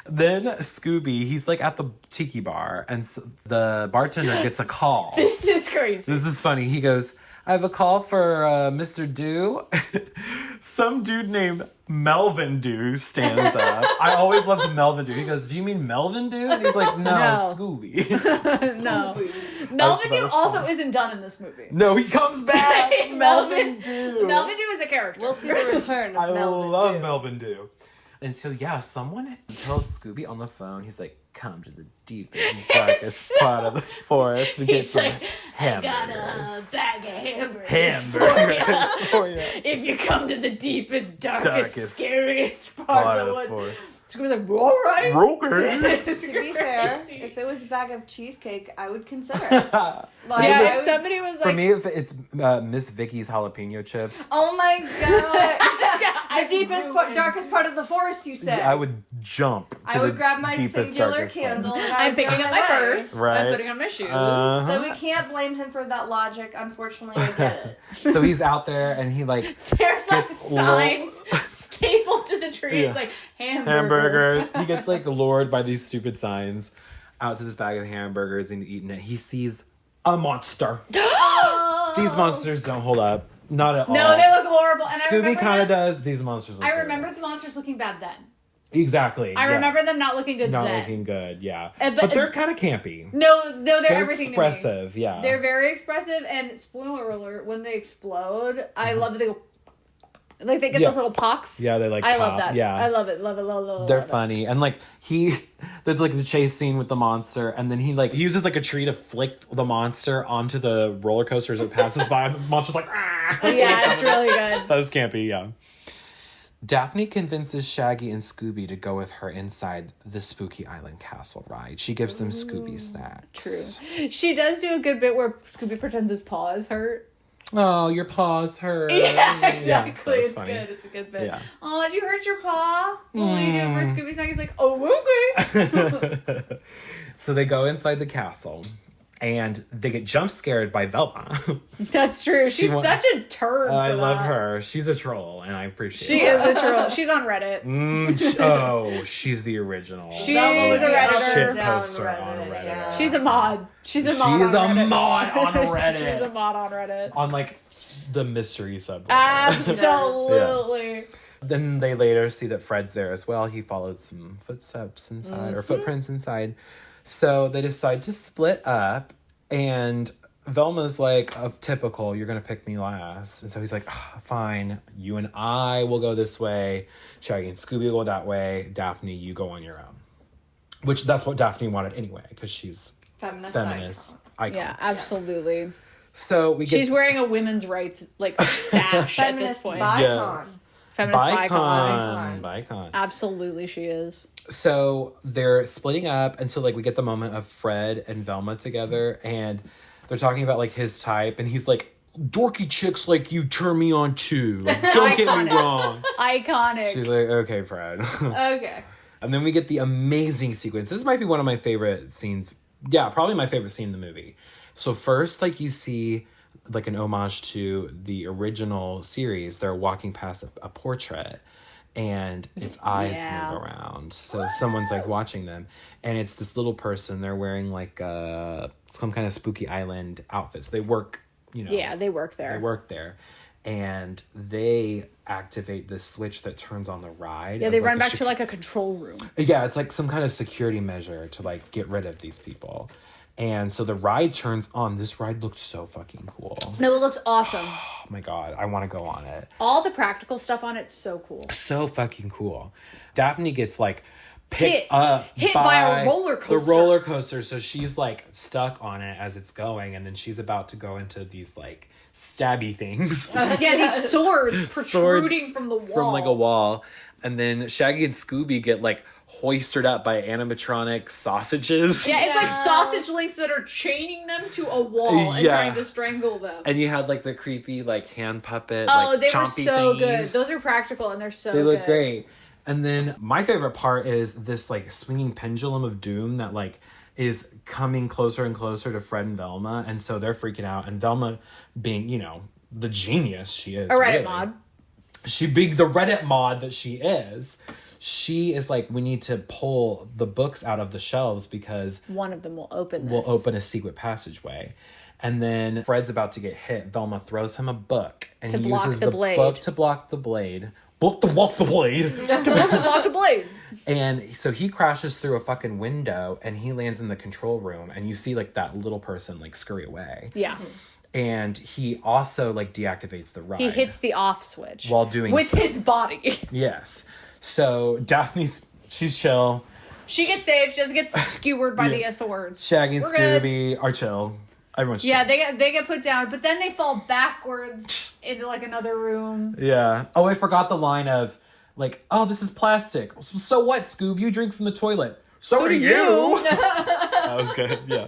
Then Scooby, he's like at the tiki bar, and the bartender gets a call. This is crazy. This is funny. He goes, I have a call for Mr. Doo. Some dude named Melvin Doo stands up. I always loved Melvin Doo. He goes, do you mean Melvin Doo? And he's like, no. Scooby. No. Melvin Doo also isn't done in this movie. No, he comes back. Melvin Doo. Melvin Doo is a character. We'll see the return of I Melvin love Doo. Melvin Doo. And so, yeah, someone tells Scooby on the phone, he's like, come to the deepest, darkest part of the forest to get some hamburgers. I got a bag of hamburgers. Hamburgers for you. If you come to the deepest, darkest, scariest part part of the of woods. the forest. Scooby's like, all right. Okay. It's To be fair, crazy. if it was a bag of cheesecake, I would consider it. Like, Yeah, I if would- somebody was For like, me, if it's Miss Vicky's jalapeno chips, Oh my god! I The deepest, zoom in. darkest part of the forest, you said. I would jump. To I would the grab my deepest, singular darkest part. candle. And I I'm would go picking up my my way. purse. Right. I'm putting on my shoes. Uh-huh. So we can't blame him for that logic. Unfortunately, I get it. So he's out there and he like There's like gets signs stapled to the trees, Yeah. like hamburgers. He gets like lured by these stupid signs out to this bag of hamburgers and eating it. He sees a monster. These monsters don't hold up. Not at all. No, they look horrible. And Scooby kind of does. These monsters look I terrible. remember the monsters looking bad then. Exactly. I yeah. remember them not looking good Not then. looking good, yeah. But- But they're kind of campy. No, they're They're everything expressive, to me. yeah. They're very expressive, and spoiler alert, when they explode, I love that they go Like they get those little pox. Yeah, they like I pop. love that. Yeah. I love it. Love it. Love it. They're funny. And like there's like the chase scene with the monster, and then he uses like a tree to flick the monster onto the roller coaster as it passes by, and the monster's like, ah! Yeah, it's really good. That was campy, yeah. Daphne convinces Shaggy and Scooby to go with her inside the Spooky Island Castle ride. She gives them Scooby snacks. True. She does do a good bit where Scooby pretends his paw is hurt. Oh, your paws hurt. Yeah, exactly. Yeah, it's funny. good. It's a good bit. Yeah. Oh, did you hurt your paw? What will you do for Scooby Snack? He's like, oh, okay. So they go inside the castle, and they get jump scared by Velma. That's true. She's such a turd. I love her. She's a troll, and I appreciate She it. is a troll. She's on Reddit. She's the original. She is a Redditor. Shit Down poster Reddit, on Reddit. yeah. She's a mod. She's a mod. She is on a Reddit. mod on Reddit. She's a mod on Reddit. On like the mystery subreddit. Absolutely. Then they later see that Fred's there as well. He followed some footsteps inside or footprints inside. So they decide to split up, and Velma's like, typical, you're going to pick me last. And so he's like, fine, you and I will go this way. Shaggy and Scooby will go that way. Daphne, you go on your own. Which that's what Daphne wanted anyway, because she's feminist icon. Yeah, absolutely. So we get She's wearing a women's rights sash at this Feminist point. bicon. Feminist icon. Bicon. Absolutely, she is. So they're splitting up, and so like we get the moment of Fred and Velma together, and they're talking about like his type, and he's like, dorky chicks like you turn me on too. Like, don't get me wrong. Iconic. She's like, okay, Fred. Okay. And then we get the amazing sequence. This might be one of my favorite scenes. Yeah, probably my favorite scene in the movie. So first, like, you see like an homage to the original series. They're walking past a portrait, and its eyes move around. So someone's like watching them, and it's this little person. They're wearing like some kind of Spooky Island outfit. So they work, Yeah, they work there. They work there. And they activate this switch that turns on the ride. Yeah, they run back to like a control room. Yeah, it's like some kind of security measure to like get rid of these people. And so the ride turns on. This ride looked so fucking cool. No, it looks awesome. Oh my God, I want to go on it. All the practical stuff on it's so cool. So fucking cool. Daphne gets like hit by a roller coaster. The roller coaster. So she's like stuck on it as it's going. And then she's about to go into these like stabby things. Yeah, these swords protruding from the wall. From like a wall. And then Shaggy and Scooby get like hoisted up by animatronic sausages. Yeah, it's like sausage links that are chaining them to a wall and trying to strangle them. And you had like the creepy like hand puppet. Oh, like, they were chompy so thingies. good. Those are practical and they're so They good. look great. And then my favorite part is this like swinging pendulum of doom that like is coming closer and closer to Fred and Velma. And so they're freaking out. And Velma being, the genius she is. A Reddit really. mod. She being the Reddit mod that she is. She is like, we need to pull the books out of the shelves because one of them will open this. Will open a secret passageway. And then Fred's about to get hit. Velma throws him a book and he uses the book to block the blade. Book to block the blade. Block the blade. And so he crashes through a fucking window and he lands in the control room and you see like that little person like scurry away. Yeah. And he also like deactivates the ride. He hits the off switch. While doing with his body. Yes. So she's chill. She gets saved. She doesn't get skewered by the swords. Shaggy and We're Scooby are chill. Everyone's chill. Yeah, they get put down, but then they fall backwards into like another room. Yeah. Oh, I forgot the line of like, oh, this is plastic. So what, Scoob? You drink from the toilet. So do you. That was good. Yeah.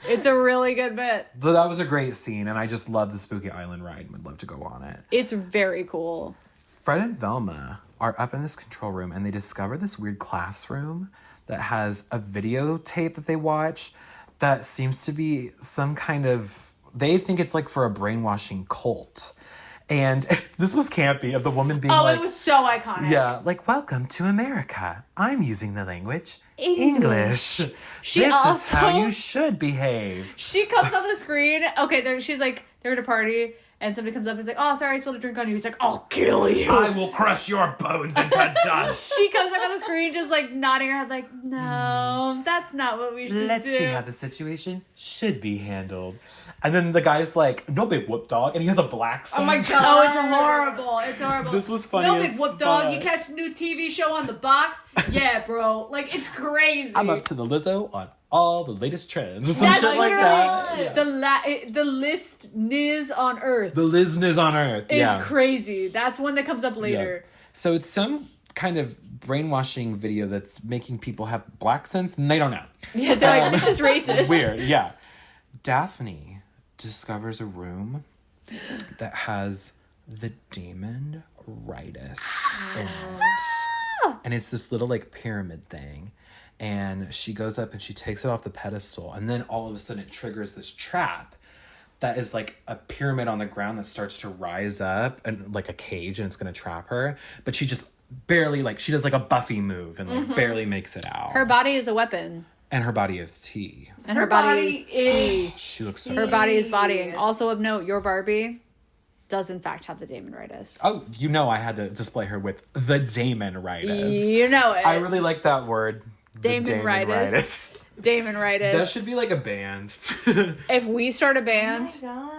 It's a really good bit. So that was a great scene, and I just love the Spooky Island ride and would love to go on it. It's very cool. Fred and Velma are up in this control room, and they discover this weird classroom that has a videotape that they watch that seems to be some kind of... They think it's like for a brainwashing cult. And this was campy of the woman being like... Oh, it was so iconic. Yeah, like, welcome to America. I'm using the language English. This is how you should behave. She comes on the screen. Okay, she's like, they're at a party. and somebody comes up and is like, oh, sorry, I spilled a drink on you. He's like, I'll kill you. I will crush your bones into dust. She comes back on the screen just like nodding her head like, no, that's not what we should Let's do. see how the situation should be handled. And then the guy's like, no big whoop dog. And he has a black suit. Oh my god. Oh, it's horrible. It's horrible. This was funny No as big whoop dog. fuck. You catch a new TV show on the box? Yeah, bro. Like, it's crazy. I'm up to the Lizzo on all the latest trends or some That's shit like that. literally Yeah. the list Niz on Earth The Lizness on Earth. is Yeah. crazy. That's one that comes up later. So it's some kind of brainwashing video that's making people have black sense, and they don't know. Yeah, they're like, this is racist. Weird, yeah. Daphne discovers a room that has the demon rightus in it. And it's this little like pyramid thing. And she goes up and she takes it off the pedestal, and then all of a sudden it triggers this trap that is like a pyramid on the ground that starts to rise up and like a cage, and it's gonna trap her. But she just barely like, she does like a Buffy move and like barely makes it out. Her body is a weapon. And her body is tea. And her body is tea. She looks so Her body is bodying. Also of note, your Barbie does in fact have the Damon-ritis. Oh, you know I had to display her with the Damon-ritis. You know it. I really like that word. Damon-ritis. Damon-ritis. That should be like a band. If we start a band,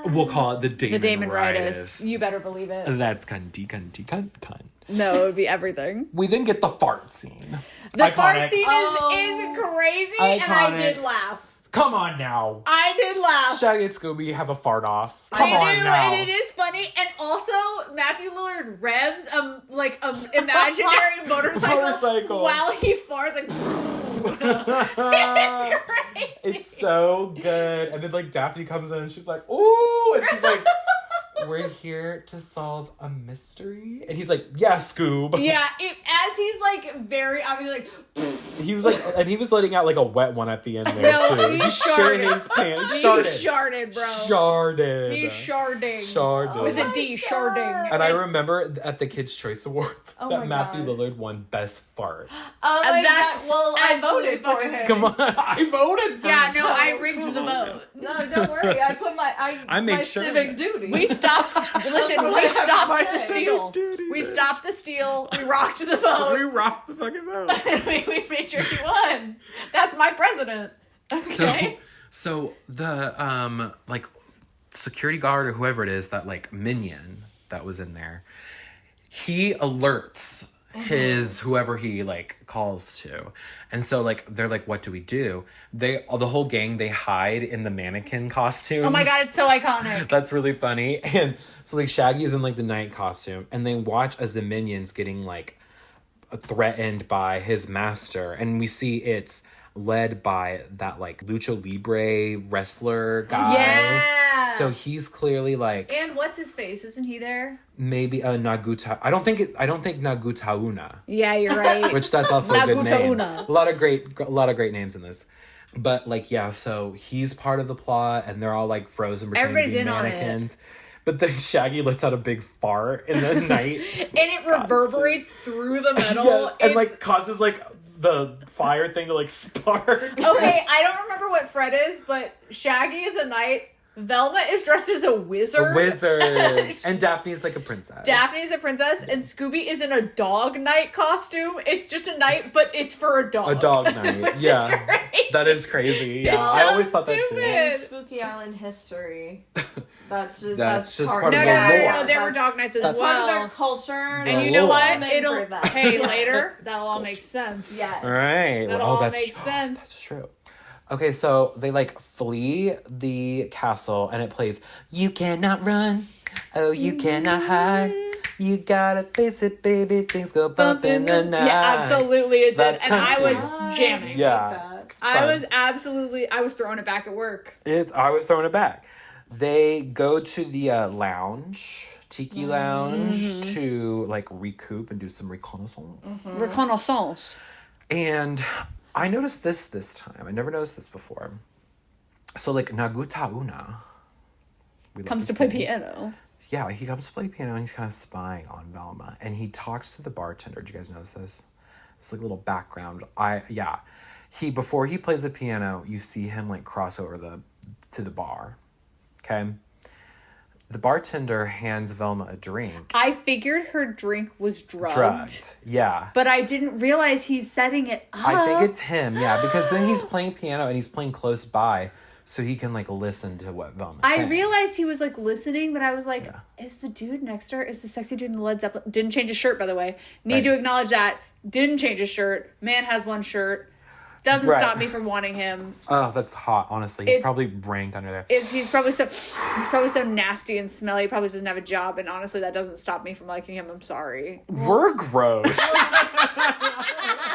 We'll call it the Damon-ritis. the Damon-ritis. You better believe it. That's cunty, cunty, cunt, cunt. No, it would be everything. We then get the fart scene. The fart Iconic. scene is crazy, and I Iconic. did laugh. Come on now. I did laugh. Shaggy and Scooby have a fart off. Come I on do, now. and it is funny. And also, Matthew Lillard revs like imaginary motorcycle while he farts. Like, it's crazy. It's so good. And then like Daphne comes in and she's like, ooh, and she's like, we're here to solve a mystery. And he's like, yeah, Scoob. Yeah, as he's like very obviously like. He was like, and he was letting out like a wet one at the end there No, too. he He shit sharted. his pants. He Sharded. sharded, bro. Sharded. He's sharding. Sharded. With a D, sharding. And I remember at the Kids' Choice Awards Oh that my Matthew God. Lillard won Best Fart. Oh my That's god. Well, I absolutely voted for fucking- him. Come on, I voted for Yeah, him. no, I rigged the vote. No, don't worry. I put I make my sure civic that- duty. We stopped. Listen, what we I have stopped to the say. steal. Duty, We bitch. stopped the steal. We rocked the vote. We rocked the fucking vote. And we made sure he won. That's my president. Okay. So the like security guard or whoever it is, that like minion that was in there, he alerts his whoever he like calls to. And so like they're like, what do we do? The whole gang, they hide in the mannequin costumes. Oh my god, it's so iconic. That's really funny. And so like Shaggy's in like the night costume, and they watch as the minion's getting like threatened by his master, and we see it's led by that like lucha libre wrestler guy. Yeah. So he's clearly like And what's his face? Isn't he there? maybe a Naguta. I don't think Nagutauna, Yeah, you're right. which that's also a good name. Nagutauna. A lot of great names in this. But like yeah, so he's part of the plot, and they're all like frozen pretending Everybody's to be in on it. mannequins. But then Shaggy lets out a big fart in the night. And it reverberates through the metal. Yes, and like It's- causes like the fire thing to like spark. Okay, I don't remember what Fred is, but Shaggy is a knight. Velma is dressed as a wizard. A wizard. And Daphne's like a princess. Daphne's a princess, and Scooby is in a dog knight costume. It's just a knight, but it's for a dog. A dog night. Which Yeah. is crazy. That is crazy. Yeah. It's I so always thought that too. stupid. In Spooky Island history. That's just part No, of no, the no, lore. no, there were dog knights as That's well. Part of their culture. And The you know lore. what? Made It'll for that. hey later. That'll all make sense. Yes. All right. That Well, all that's makes sense. That's true. Okay, so they like flee the castle, and it plays "You Cannot Run, Oh You Cannot Hide, You Gotta Face It, Baby, Things Go Bump in the Night." Yeah, absolutely it did. That's And I was country. jamming. Yeah, I was I was throwing it back at work. I was throwing it back. They go to the lounge, Tiki Lounge, to like recoup and do some reconnaissance. Reconnaissance. And I noticed this time. I never noticed this before. So like Nagutauna Comes to play piano. Yeah, he comes to play piano and he's kind of spying on Velma. And he talks to the bartender. Did you guys notice this? It's like a little background. Before he plays the piano, you see him like cross over to the bar. Okay? the bartender hands Velma a drink. I figured her drink was Drugged. Yeah. But I didn't realize he's setting it up. I think it's him, yeah, because then he's playing piano and he's playing close by so he can, like, listen to what Velma's saying. I realized he was, like, listening, but I was like, is the dude next to her, is the sexy dude in the Led Zeppelin? Didn't change his shirt, by the way. Need to acknowledge that. Didn't change his shirt. Man has one shirt. Doesn't stop me from wanting him. Oh, that's hot, honestly. He's probably rank under there. He's probably so nasty and smelly. He probably doesn't have a job, and honestly, that doesn't stop me from liking him. I'm sorry. We're gross.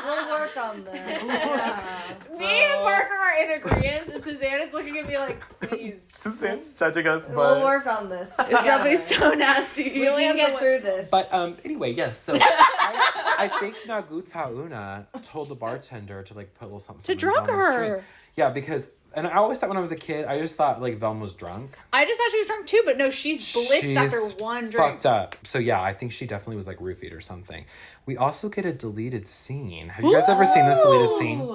We'll work on this. Yeah. Me and Parker are in agreement, and Suzanne is looking at me like, please. Suzanne's judging us, but... We'll work on this. It's probably so nasty. We can get through this. But anyway, yes. So I think Naguta Una told the bartender to like put a little something to in drug Velma's her. drink. Yeah, because I always thought when I was a kid, I just thought like Velma was drunk. I just thought she was drunk too, but no, she's blitzed after one drink. Fucked up. So yeah, I think she definitely was like roofied or something. We also get a deleted scene. Have you guys ever seen this deleted scene?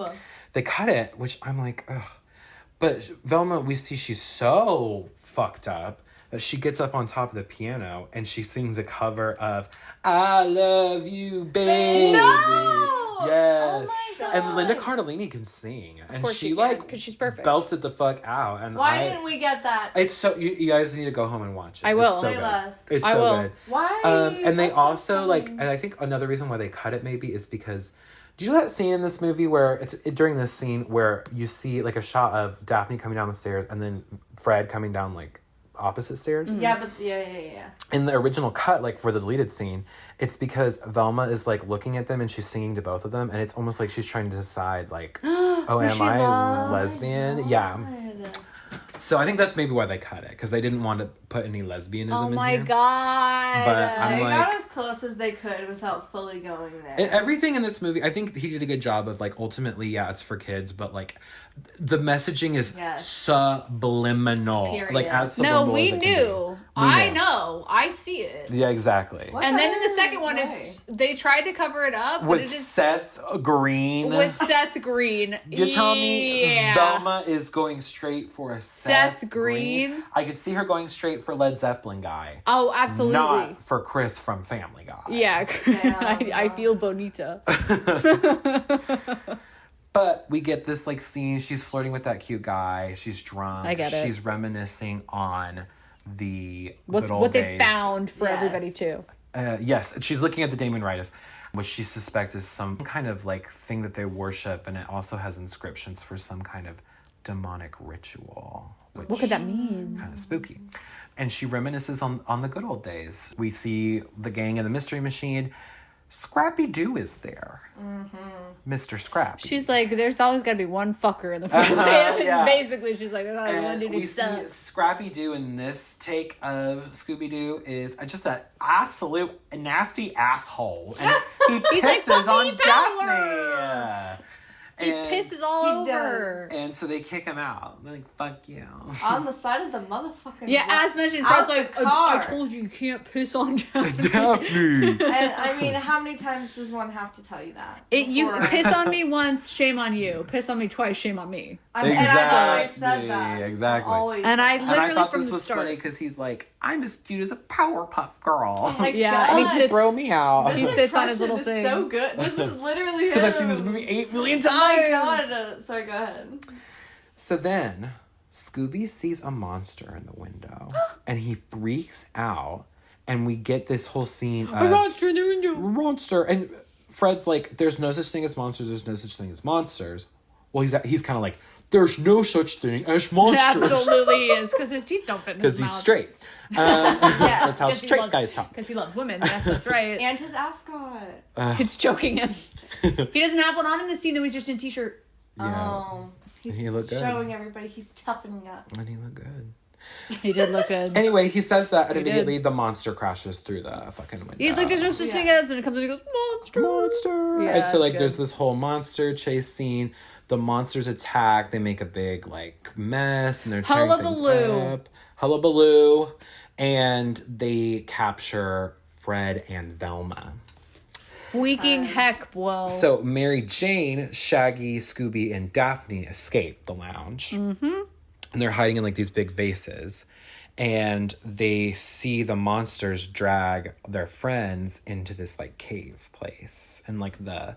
They cut it, which I'm like, ugh. But Velma, we see she's so fucked up that she gets up on top of the piano and she sings a cover of I Love You, Baby. No! Yes. Oh my God. And Linda Cardellini can sing. And she like, because she's perfect. belts it the fuck out. And Why didn't we get that? It's so, you guys need to go home and watch it. I will. It's so good. It's I so will. good. Why? And they also like, and I think another reason why they cut it maybe is because, do you know that scene in this movie where during this scene where you see like a shot of Daphne coming down the stairs and then Fred coming down like opposite stairs? Yeah, but yeah. In the original cut, like for the deleted scene, it's because Velma is like looking at them and she's singing to both of them, and it's almost like she's trying to decide like, oh, am I lesbian? Yeah. So I think that's maybe why they cut it, because they didn't want to put any lesbianism in here. Oh my God. But I'm they like, got as close as they could without fully going there. and everything in this movie, I think he did a good job of like, ultimately, yeah, it's for kids, but like the messaging is subliminal. Period. Like as No, subliminal we as it can be. knew. I know. I see it. Yeah, exactly. What? And then in the second one, Why? they tried to cover it up. With but it is, Seth Green. with Seth Green. You're telling me Yeah. Velma is going straight for a Seth Green? I could see her going straight for Led Zeppelin guy. Oh, absolutely. Not for Chris from Family Guy. Yeah. I feel bonita. But we get this like scene. She's flirting with that cute guy. She's drunk. I get it. She's reminiscing on the What good old they days. found for Yes. everybody too. Yes, she's looking at the Damon Ritus, which she suspects is some kind of like thing that they worship, and it also has inscriptions for some kind of demonic ritual. Which What could that mean? kind of spooky. And she reminisces on the good old days. We see the gang in the Mystery Machine. Scrappy-Doo is there. Mr. Scrappy. She's like, there's always got to be one fucker in the family. yeah. Basically, she's like, there's always one And dude who we see sucks. Scrappy-Doo in this take of Scooby-Doo is just an absolute nasty asshole. And he He's like, pisses on puppy power! Daphne. He And- pisses all He over. And so they kick him out. They're like, fuck you. On the side of the motherfucking Yeah, road. as mentioned, Out Fred's the like, I car. told you can't piss on Daphne. Daphne. And I mean, how many times does one have to tell you that? You before- piss on me once, shame on you. Piss on me twice, shame on me. And I've always said that. Exactly. Always And said I that. And I literally thought from this the was start. funny because he's like, I'm as cute as a Powerpuff Girl. Oh my Yeah, God. and he sits- Throw me out. He This sits on his impression little is thing. so good. This is literally Because I've seen this movie 8 million times. Oh my God. Sorry, go ahead. So then, Scooby sees a monster in the window, and he freaks out, and we get this whole scene of... A monster in the window. Monster! And Fred's like, there's no such thing as monsters, there's no such thing as monsters. Well, he's kind of like, there's no such thing as monsters. Absolutely he is, because his teeth don't fit in his Because mouth. he's straight. Yeah. That's how straight guys talk. Because he loves women. Yes, that's right. And his ascot. It's choking him. He doesn't have one on in the scene, though. He's just in a t-shirt. Yeah. Oh. He's He looked good. showing everybody he's toughening up. And he looked good. He did look good. Anyway, he says that, and He immediately the monster crashes through the fucking window. He's like, there's no such thing as, and it comes and he goes, monster. Monster. Yeah, and so it's like good. there's this whole monster chase scene. The monsters attack. They make a big like mess, and they're tearing things Hullabaloo. up. Hullabaloo. And they capture Fred and Velma. Freaking heck, bro. So Mary Jane, Shaggy, Scooby, and Daphne escape the lounge. Mm-hmm. And they're hiding in like these big vases. And they see the monsters drag their friends into this like cave place. And like the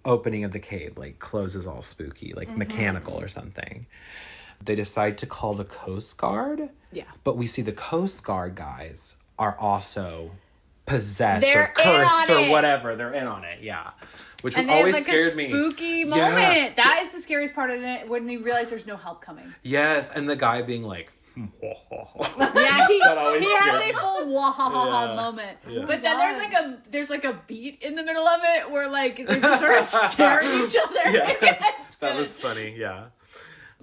opening of the cave like closes all spooky, like mechanical or something. They decide to call the Coast Guard. Yeah. But we see the Coast Guard guys are also possessed or cursed or whatever. They're in on it, yeah. Which and always like scared me. Spooky moment. Yeah. That is the scariest part of it when they realize there's no help coming. Yes, and the guy being like, yeah, he has a full wahaha moment. Yeah. But then there's like a beat in the middle of it where like they just sort of stare at each other. Yeah. That was funny, yeah.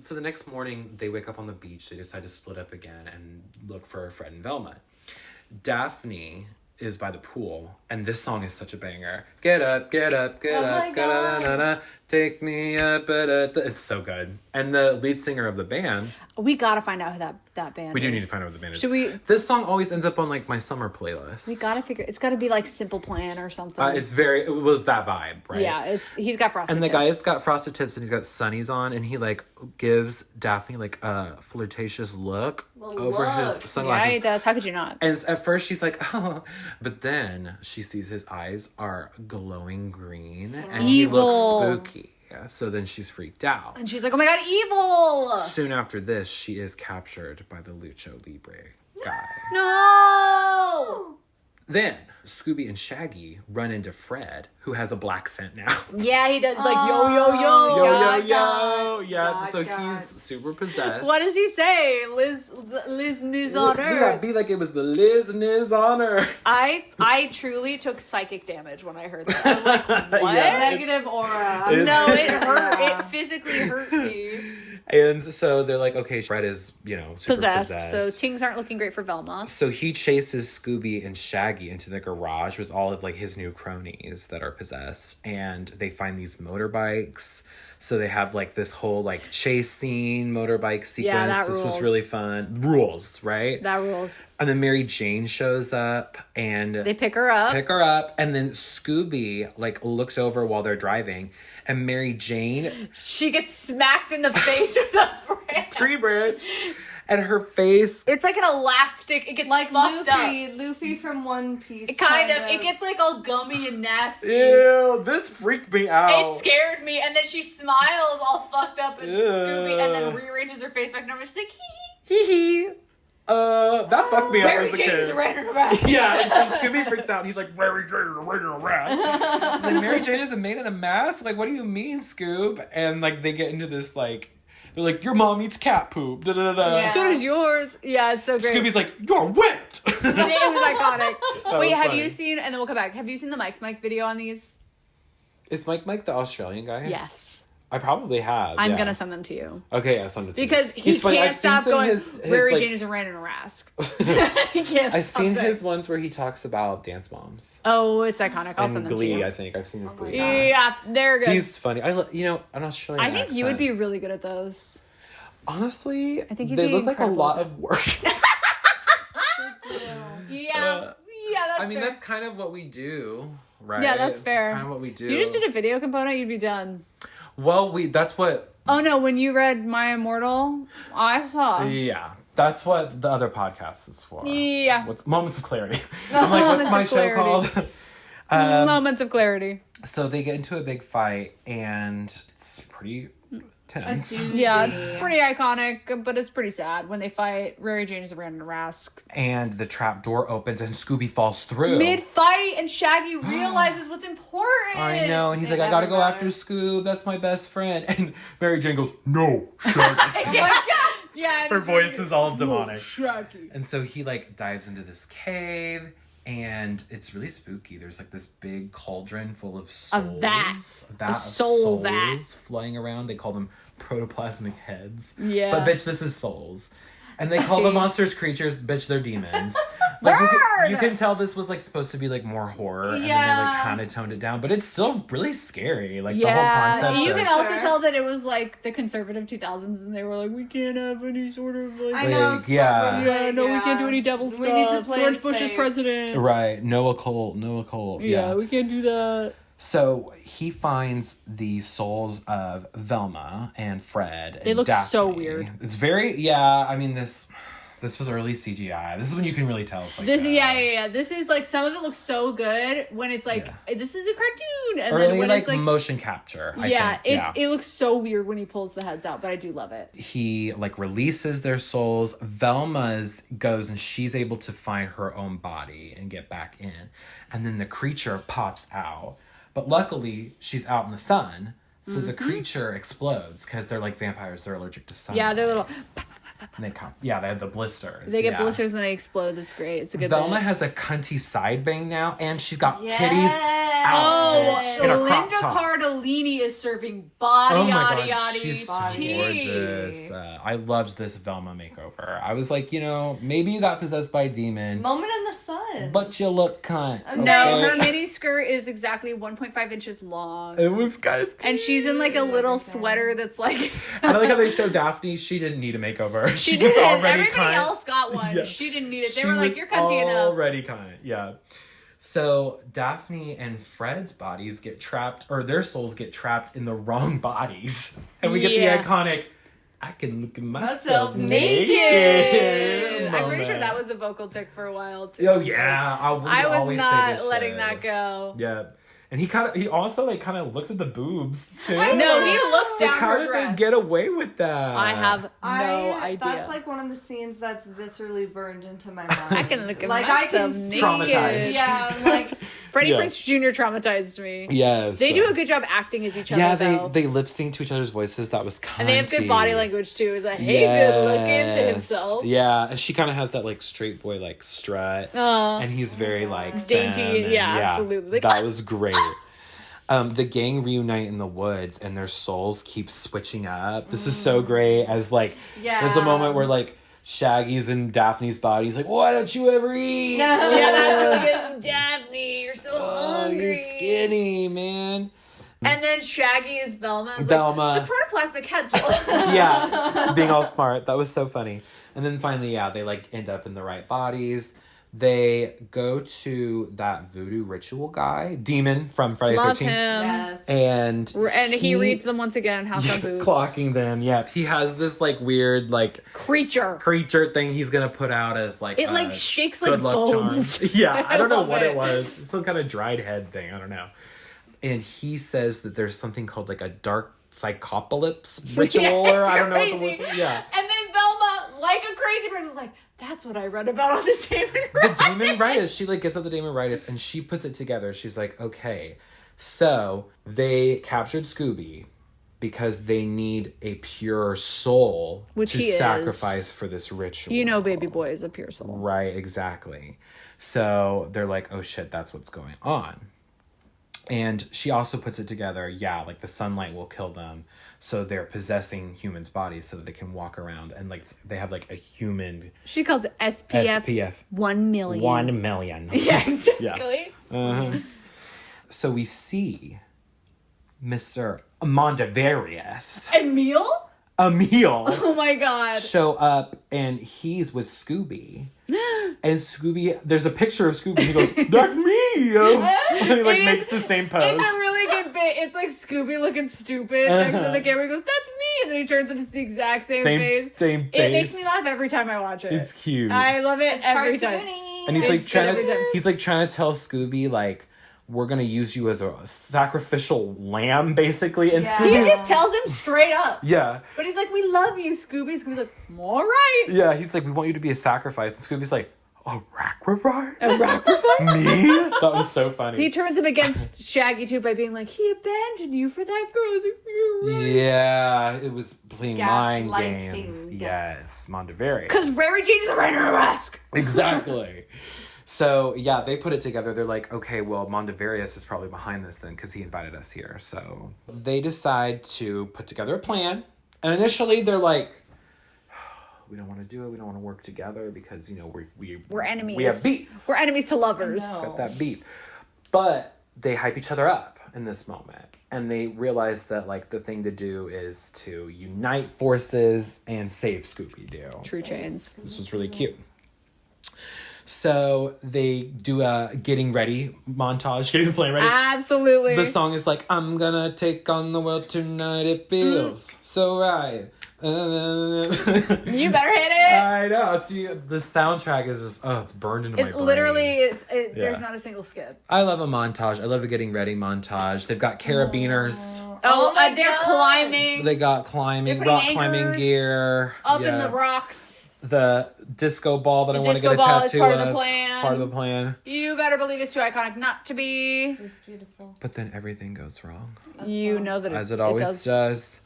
So the next morning, they wake up on the beach. They decide to split up again and look for Fred and Velma. Daphne is by the pool, and this song is such a banger. Get up, get up, get up, ga-da-da-da-da, take me up, it's so good. And the lead singer of the band... We gotta find out who that band is. We do need to find out who the band is. Should we... This song always ends up on, like, my summer playlist. We gotta figure... It's gotta be, like, Simple Plan or something. It was that vibe, right? Yeah, he's got frosted tips. And the guy's got frosted tips, and he's got sunnies on, and he, like, gives Daphne, like, a flirtatious look over his sunglasses. Yeah, he does. How could you not? And at first, she's like, oh. But then she sees his eyes are glowing green, and he looks spooky. So then she's freaked out. And she's like, oh my god, evil! Soon after this, she is captured by the Lucha Libre guy. No! Then Scooby and Shaggy run into Fred, who has a black scent now. Yeah, he does like yo yo yo yo yo yo. Yeah, so he's super possessed. What does he say? Liz Niz on Earth. Yeah, be like it was the Liz Niz on Earth. I truly took psychic damage when I heard that. I was like, what? Yeah, negative aura. No, it hurt. It physically hurt me. And so they're like, okay, Fred is, super possessed. So things aren't looking great for Velma. So he chases Scooby and Shaggy into the garage with all of like his new cronies that are possessed. And they find these motorbikes. So they have like this whole like chase scene, motorbike sequence. Yeah, that this rules. was really fun. Rules, right? That rules. And then Mary Jane shows up and they pick her up. And then Scooby like looks over while they're driving. And Mary Jane... She gets smacked in the face with a branch. Tree branch. And her face... It's like an elastic. It gets like fucked Luffy from One Piece. It kind of. It gets like all gummy and nasty. Ew, this freaked me out. It scared me. And then she smiles all fucked up at Scooby and then rearranges her face back and over. She's like, hee hee. Hee hee. That fucked me up as a kid. Mary Jane's running around. Yeah, and so Scooby freaks out and he's like, Mary Jane is wearing a mask. Like, Mary Jane isn't made in a mask? Like, what do you mean, Scoob? And like, they get into this like, they're like, your mom eats cat poop. Da, da, da, da. Yeah. So does yours. Yeah, it's so great. Scooby's like, you're wet. It was iconic. Wait, have funny. you seen, and then we'll come back, have you seen the Mike Video on these? Is Mike the Australian guy? Yes. I probably have. I'm gonna send them to you. Okay, yeah, send it to me. Because he can't stop going, his Mary like, Jane is a random rask. He can't I've stop seen saying. his ones where he talks about dance moms. Oh, it's iconic. I'll and send them Glee, to you. I think. I've seen his Glee. Yeah, they're good. He's funny. An Australian I think accent. you would be really good at those. Honestly, I think you'd they be look like a incredible lot at of work. Yeah, that's I mean, fair. that's kind of what we do, right? Yeah, that's fair. Kind of what we do. You just did a video component, you'd be done. Well, that's what... Oh no, when you read My Immortal, I saw. Yeah, that's what the other podcast is for. Yeah. Moments of Clarity. I'm like, what's my show called? Moments of Clarity. So they get into a big fight, and it's pretty tense. Yeah, it's pretty iconic, but it's pretty sad when they fight. Mary Jane is a random rask. And the trap door opens, and Scooby falls through. Mid-fight, and Shaggy realizes what's important. I know, and he's like, I gotta go after Scoob, that's my best friend. And Mary Jane goes, no, Shaggy. Yeah, her voice is all demonic. Shaggy. And so he like dives into this cave, and it's really spooky. There's like this big cauldron full of souls. A vat of souls flying around. They call them protoplasmic heads. Yeah. But bitch, this is souls. And they call the monsters creatures, bitch, they're demons. Like, you can tell this was like supposed to be like more horror, and then they like kind of toned it down, but it's still really scary. Like the whole concept. You of, can also tell that it was like the conservative 2000s, and they were like, we can't have any sort of like. I know. Like, yeah. We can't do any devil stuff. We need to play George it Bush is safe. president. Right. No occult. Yeah, we can't do that. So he finds the souls of Velma and Fred. They and look Daphne. so weird. It's very, I mean, this This was early CGI. This is when you can really tell. It's like yeah. This is like, some of it looks so good when it's like, this is a cartoon. And early then when like it's like motion capture. Yeah, I think. it looks so weird when he pulls the heads out, but I do love it. He like releases their souls. Velma's goes and she's able to find her own body and get back in. And then the creature pops out. But luckily, she's out in the sun. So the creature explodes because they're like vampires. They're allergic to sun. Yeah, they're little. And they come. Yeah, they have the blisters. They get blisters and they explode. It's great. It's a good. Velma bit. has a cunty side bang now, and she's got titties out. Oh, in a crop Linda top. Cardellini is serving body, Oh my yaddy, god, yaddy, she's tea. gorgeous. I loved this Velma makeover. I was like, maybe you got possessed by a demon, Moment in the sun. but you look cunt. No, okay? her mini skirt is exactly 1.5 inches long. It was good. And she's in like a little sweater that's like. I like how they show Daphne. She didn't need a makeover. She was did. already Everybody cunt. else got one. Yeah. She didn't need it. They She were like, was "You're cunty enough." already cunt. Yeah. So Daphne and Fred's bodies get trapped, or their souls get trapped in the wrong bodies, and we get the iconic. I can look at myself naked. I'm pretty moment. sure that was a vocal tick for a while too. Oh yeah, I was always say not this letting shit. that go. Yeah, and he also like kind of looks at the boobs too. No, he looks Like, down how her did dress. they get away with that? I have no idea. That's like one of the scenes that's viscerally burned into my mind. I can look at like myself I can see Traumatized. it. Yeah, I'm like Freddie Yes. Prinze Jr. traumatized me. Yes, They do a good job acting as each other. Yeah, though. they lip sync to each other's voices. That was kind And they have good body language too. It's like, hey, good looking to himself. Yeah, and she kind of has that like straight boy like strut, and he's very like Dainty, femme, and, yeah, absolutely. Like, that was great. The gang reunite in the woods, and their souls keep switching up. This is so great. As like, there's a moment where like Shaggy's in Daphne's body. He's like, "Why don't you ever eat?" yeah, that's really good. Daphne, you're so hungry. You're skinny, man. And then Shaggy is Velma. It's Velma. Like, the protoplasmic heads. Yeah, being all smart. That was so funny. And then finally, yeah, they like end up in the right bodies. They go to that voodoo ritual guy, demon from Friday the Love 13th. him. yes. And he reads them once again, House on Boots. clocking them. Yeah, he has this like weird like Creature thing he's gonna put out as like It like shakes good like luck bones. charm. Yeah, I don't know love what it. it was. Some kind of dried head thing. I don't know. And he says that there's something called like a dark psychopolis ritual, Yeah, or it's I don't know what crazy. the word. Yeah. And then Velma, like a crazy person, is like, that's what I read about on the Damon The Damon-ritis. She like gets up the Damon-ritis and she puts it together. She's like, okay, so they captured Scooby because they need a pure soul Which to he is. sacrifice for this ritual. You know, baby boy is a pure soul. Right, exactly. So they're like, oh shit, that's what's going on. And she also puts it together, like the sunlight will kill them. So they're possessing humans' bodies so that they can walk around and like they have like a human She calls it SPF 1 million. 1 million. Yeah, exactly. So we see Mr. Mondavarius, Emil? Emil, Oh my god. show up and he's with Scooby. And Scooby, there's a picture of Scooby. He goes, "That's me!" And he like makes the same pose. It's a really good bit. It's like Scooby looking stupid next to the camera. He goes, "That's me," and then he turns and it's the exact same face. Same face. It makes me laugh every time I watch it. It's cute. I love it every time. Cartoony. And he's It's good every time. trying to tell Scooby like, we're gonna use you as a sacrificial lamb, basically. And Yeah. He Scooby, just tells him straight up. yeah, But he's like, "We love you, Scooby." Scooby's like, "All right." yeah. He's like, we want you to be a sacrifice. And Scooby's like, a sacrifice? A sacrifice? Me? That was so funny. He turns him against Shaggy too by being like, "He abandoned you for that girl." I was like, "You're right." Yeah, it was playing mind Gaslighting. games. Yes, Mondavarius. Because Rary Jane is a rhino mask. Exactly. So, yeah, they put it together. They're like, okay, well, Mondavarius is probably behind this then because he invited us here. So they decide to put together a plan. And initially, they're like, we don't want to do it. We don't want to work together because, you know, We're enemies. We have beef. We're enemies to lovers. Got that beef. But they hype each other up in this moment. And they realize that, like, the thing to do is to unite forces and save Scooby-Doo. True chains. This was really cute. So they do a getting ready montage, getting the plane ready. Absolutely. The song is like, I'm gonna take on the world tonight, it feels so right. You better hit it. I know. See, the soundtrack is just it's burned into my brain. Literally, there's not a single skip. I love a montage. I love a getting ready montage. They've got carabiners. They're climbing. They got climbing, They're rock putting climbing anchors gear. up in the rocks. The disco ball that I want to get a disco tattoo ball is of. part of the plan. Part of the plan. You better believe it's too iconic not to be. It's beautiful. But then everything goes wrong. You know that as it always does.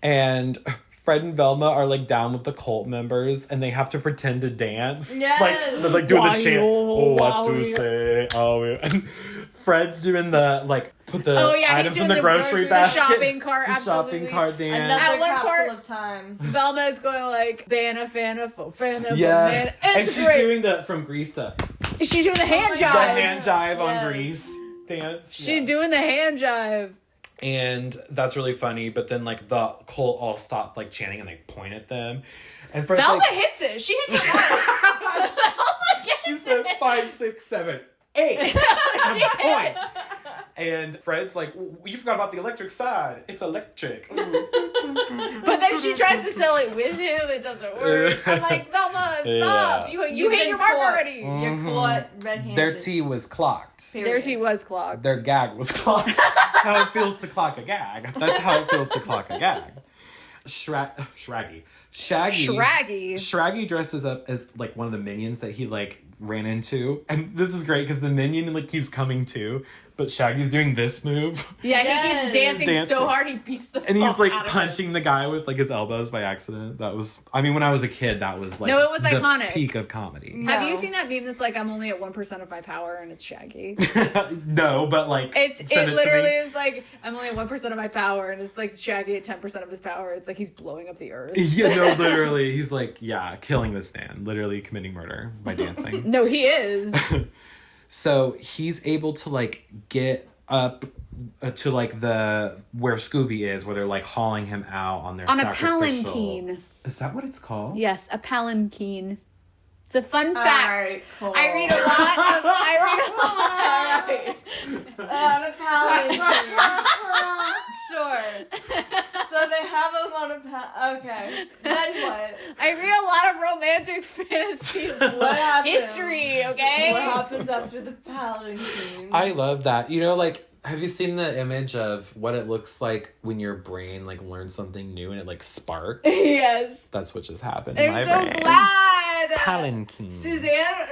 And Fred and Velma are like down with the cult members, and they have to pretend to dance. Yes. Like they're like doing the chant. Oh, what wow. to say? Oh, and Fred's doing the like put the he's items in doing the grocery basket. The shopping cart, the absolutely. shopping cart dance. Another At one capsule part- of time. Velma is going like Bana Fana Fana. Yeah, and It's she's great. doing the from Grease the She's doing the hand jive. hand jive on Grease dance. She's doing the hand jive. And that's really funny, but then like the cult all stop like chanting and they point at them. And Fred's Velma like, hits it. She hits it hard. Velma gets she said it. 5, 6, 7, 8. She Point. And Fred's like, you forgot about the electric side. It's electric. But then she tries to sell it with him. It doesn't work. I'm like, Velma, stop. Yeah. You hit your mark already. You're caught red-handed. Their tea was clocked. There she was clocked. Their gag was clocked. How it feels to clock a gag. That's how it feels to clock a gag. Shaggy. Shraggy dresses up as like one of the minions that he like ran into, and this is great because the minion like keeps coming to, but Shaggy's doing this move. Yeah, he keeps dancing so hard he beats the and he's fuck like out of punching the guy with like his elbows by accident. That was, I mean, when I was a kid, that was like it was the iconic. peak of comedy. No. Have you seen that meme that's like, I'm only at 1% of my power and it's Shaggy? No, but like It send it literally to me. is like, I'm only at 1% of my power and it's like Shaggy at 10% of his power. It's like he's blowing up the earth. Yeah, no, literally, he's like, yeah, killing this man, literally committing murder by dancing. No, he is. So he's able to like get up to like the where Scooby is, where they're like hauling him out on their On a sacrificial. palanquin. Is that what it's called? Yes, a palanquin. It's a fun fact. Alright, cool. I read a lot. On a palanquin. Sure. So they have him on a okay. Then what? I read a lot of romantic fantasy What happens? history, okay? What happens after the palanquin? I love that. You know, like, have you seen the image of what it looks like when your brain like learns something new and it like sparks? Yes. That's what just happened in I'm my so brain. glad. Palanquin. Suzanne,